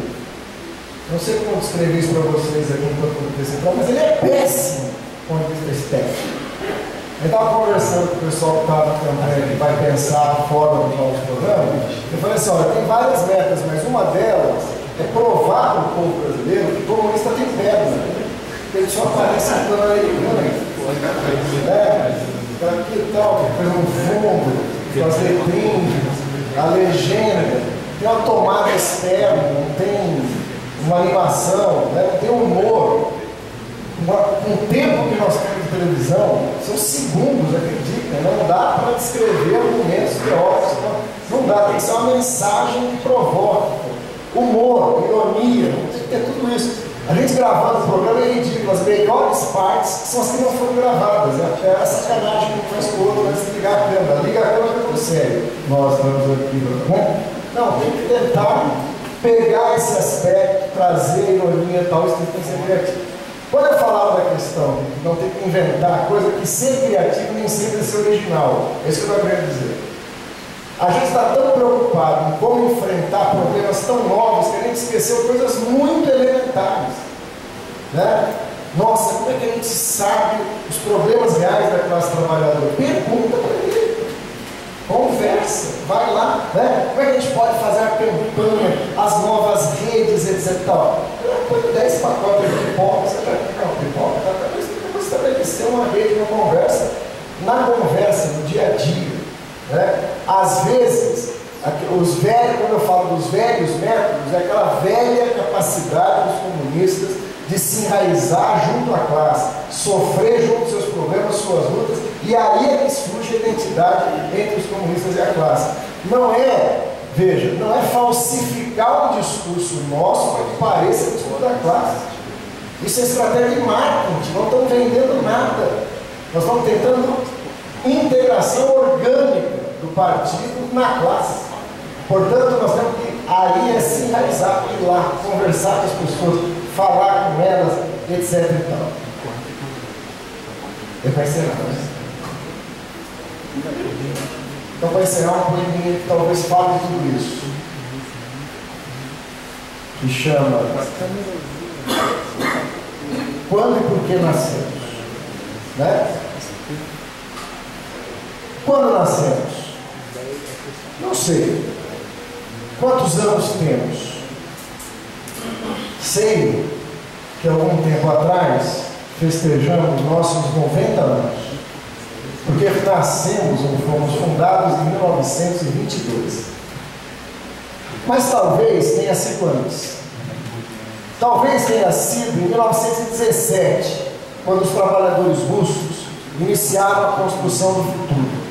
[SPEAKER 6] Não sei como descrever isso para vocês aqui enquanto eu apresentar, mas ele é péssimo do ponto de vista estético. Eu estava conversando com o pessoal que estava na campanha, que vai pensar a forma do nosso programa. Eu falei assim: olha, tem várias metas, mas uma delas é provar para o povo brasileiro que o comunista tem perna. Ele só aparece andando aí, né? Aqui tal, que fez um fundo, as letrinhas, a legenda, tem uma tomada externa, não tem uma animação, né? Não tem humor. Com o tempo que nós temos de televisão, são segundos, acreditem, não dá para descrever argumentos teóricos, não dá, tem que ser uma mensagem que provoque, humor, ironia, tem que ter tudo isso. A gente gravando o programa é ridículo, as melhores partes são as que não foram gravadas, é a sacanagem que faz com o outro antes de ligar a câmera. Liga a câmera que é sério. Nós estamos aqui, né? Não, tem que tentar pegar esse aspecto, trazer ironia e tal, isso tem que ser criativo. Quando eu falava da questão de não ter que inventar coisa, que ser criativo nem sempre é ser original, é isso que eu estou querendo dizer. A gente está tão preocupado em como enfrentar problemas tão novos que a gente esqueceu coisas muito elementares, né? Nossa, como é que a gente sabe os problemas reais da classe trabalhadora? Pergunta para ele, conversa, vai lá, né? Como é que a gente pode fazer a campanha, as novas redes, etc. Põe 10 pacotes de pipoca, você vai ficar um pipoca, vamos estabelecer uma rede, uma conversa, na conversa, no dia a dia. Né? Às vezes, os velhos, quando eu falo dos velhos métodos, é aquela velha capacidade dos comunistas de se enraizar junto à classe, sofrer junto aos seus problemas, suas lutas, e aí é que surge a identidade entre os comunistas e a classe. Não é, veja, não é falsificar o discurso nosso para que pareça o discurso da classe. Isso é estratégia de marketing, não estamos vendendo nada. Nós estamos tentando integração orgânica do partido na classe. Portanto, nós temos que aí é se enraizar, ir lá, conversar com as pessoas, falar com elas, etc. E tal. Vai encerrar, né? Então, vai encerrar um poeminha que talvez fale tudo isso. Que chama Quando e Por que Nascemos? Né? Quando nascemos? Não sei. Quantos anos temos? Sei que algum tempo atrás festejamos nossos 90 anos, porque nascemos ou fomos fundados em 1922. Mas talvez tenha sido antes. Talvez tenha sido em 1917, quando os trabalhadores russos iniciaram a construção do futuro.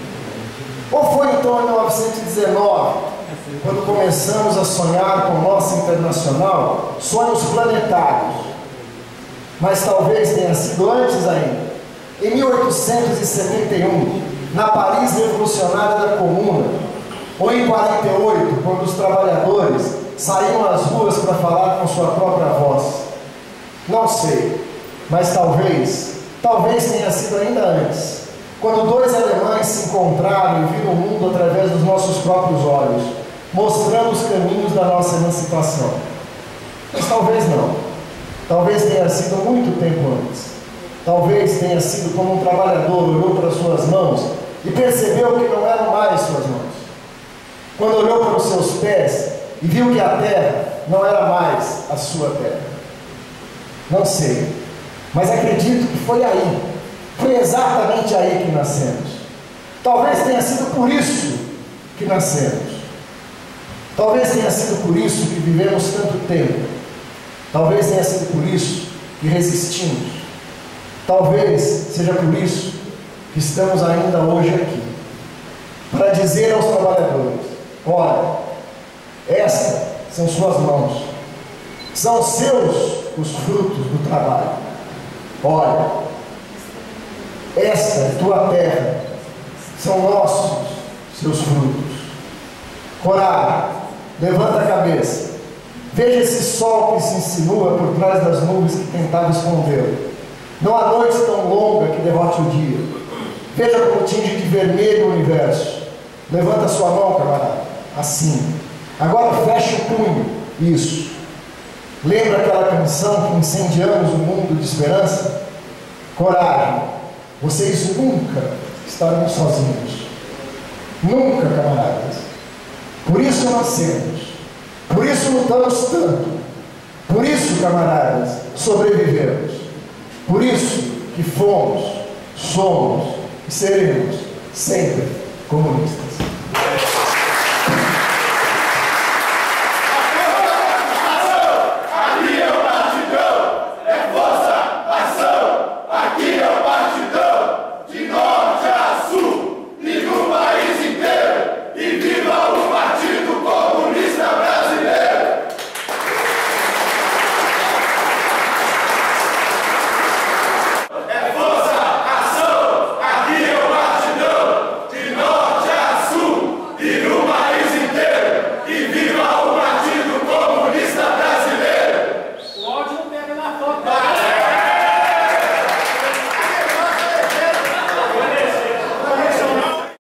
[SPEAKER 6] Ou foi então em 1919, quando começamos a sonhar com nossa internacional, sonhos planetários. Mas talvez tenha sido antes ainda, em 1871, na Paris revolucionária da Comuna, ou em 48, quando os trabalhadores saíram às ruas para falar com sua própria voz. Não sei, mas talvez tenha sido ainda antes, quando dois alemães se encontraram e viram o mundo através dos nossos próprios olhos, mostrando os caminhos da nossa emancipação. Mas talvez não. Talvez tenha sido muito tempo antes. Talvez tenha sido como um trabalhador olhou para suas mãos e percebeu que não eram mais suas mãos. Quando olhou para os seus pés e viu que a terra não era mais a sua terra. Não sei, mas acredito que foi aí. Foi exatamente aí que nascemos. Talvez tenha sido por isso que nascemos. Talvez tenha sido por isso que vivemos tanto tempo. Talvez tenha sido por isso que resistimos. Talvez seja por isso que estamos ainda hoje aqui, para dizer aos trabalhadores: olha, estas são suas mãos, são seus os frutos do trabalho. Olha, esta é tua terra, são nossos seus frutos. Coragem, levanta a cabeça, veja esse sol que se insinua por trás das nuvens que tentava escondê-lo. Não há noite tão longa que derrote o dia. Veja como tinge de vermelho o universo. Levanta sua mão, camarada, assim. Agora fecha o punho. Isso. Lembra aquela canção que incendiamos o mundo de esperança? Coragem. Vocês nunca estarão sozinhos. Nunca, camaradas. Por isso nascemos. Por isso lutamos tanto. Por isso, camaradas, sobrevivemos. Por isso que fomos, somos e seremos sempre comunistas.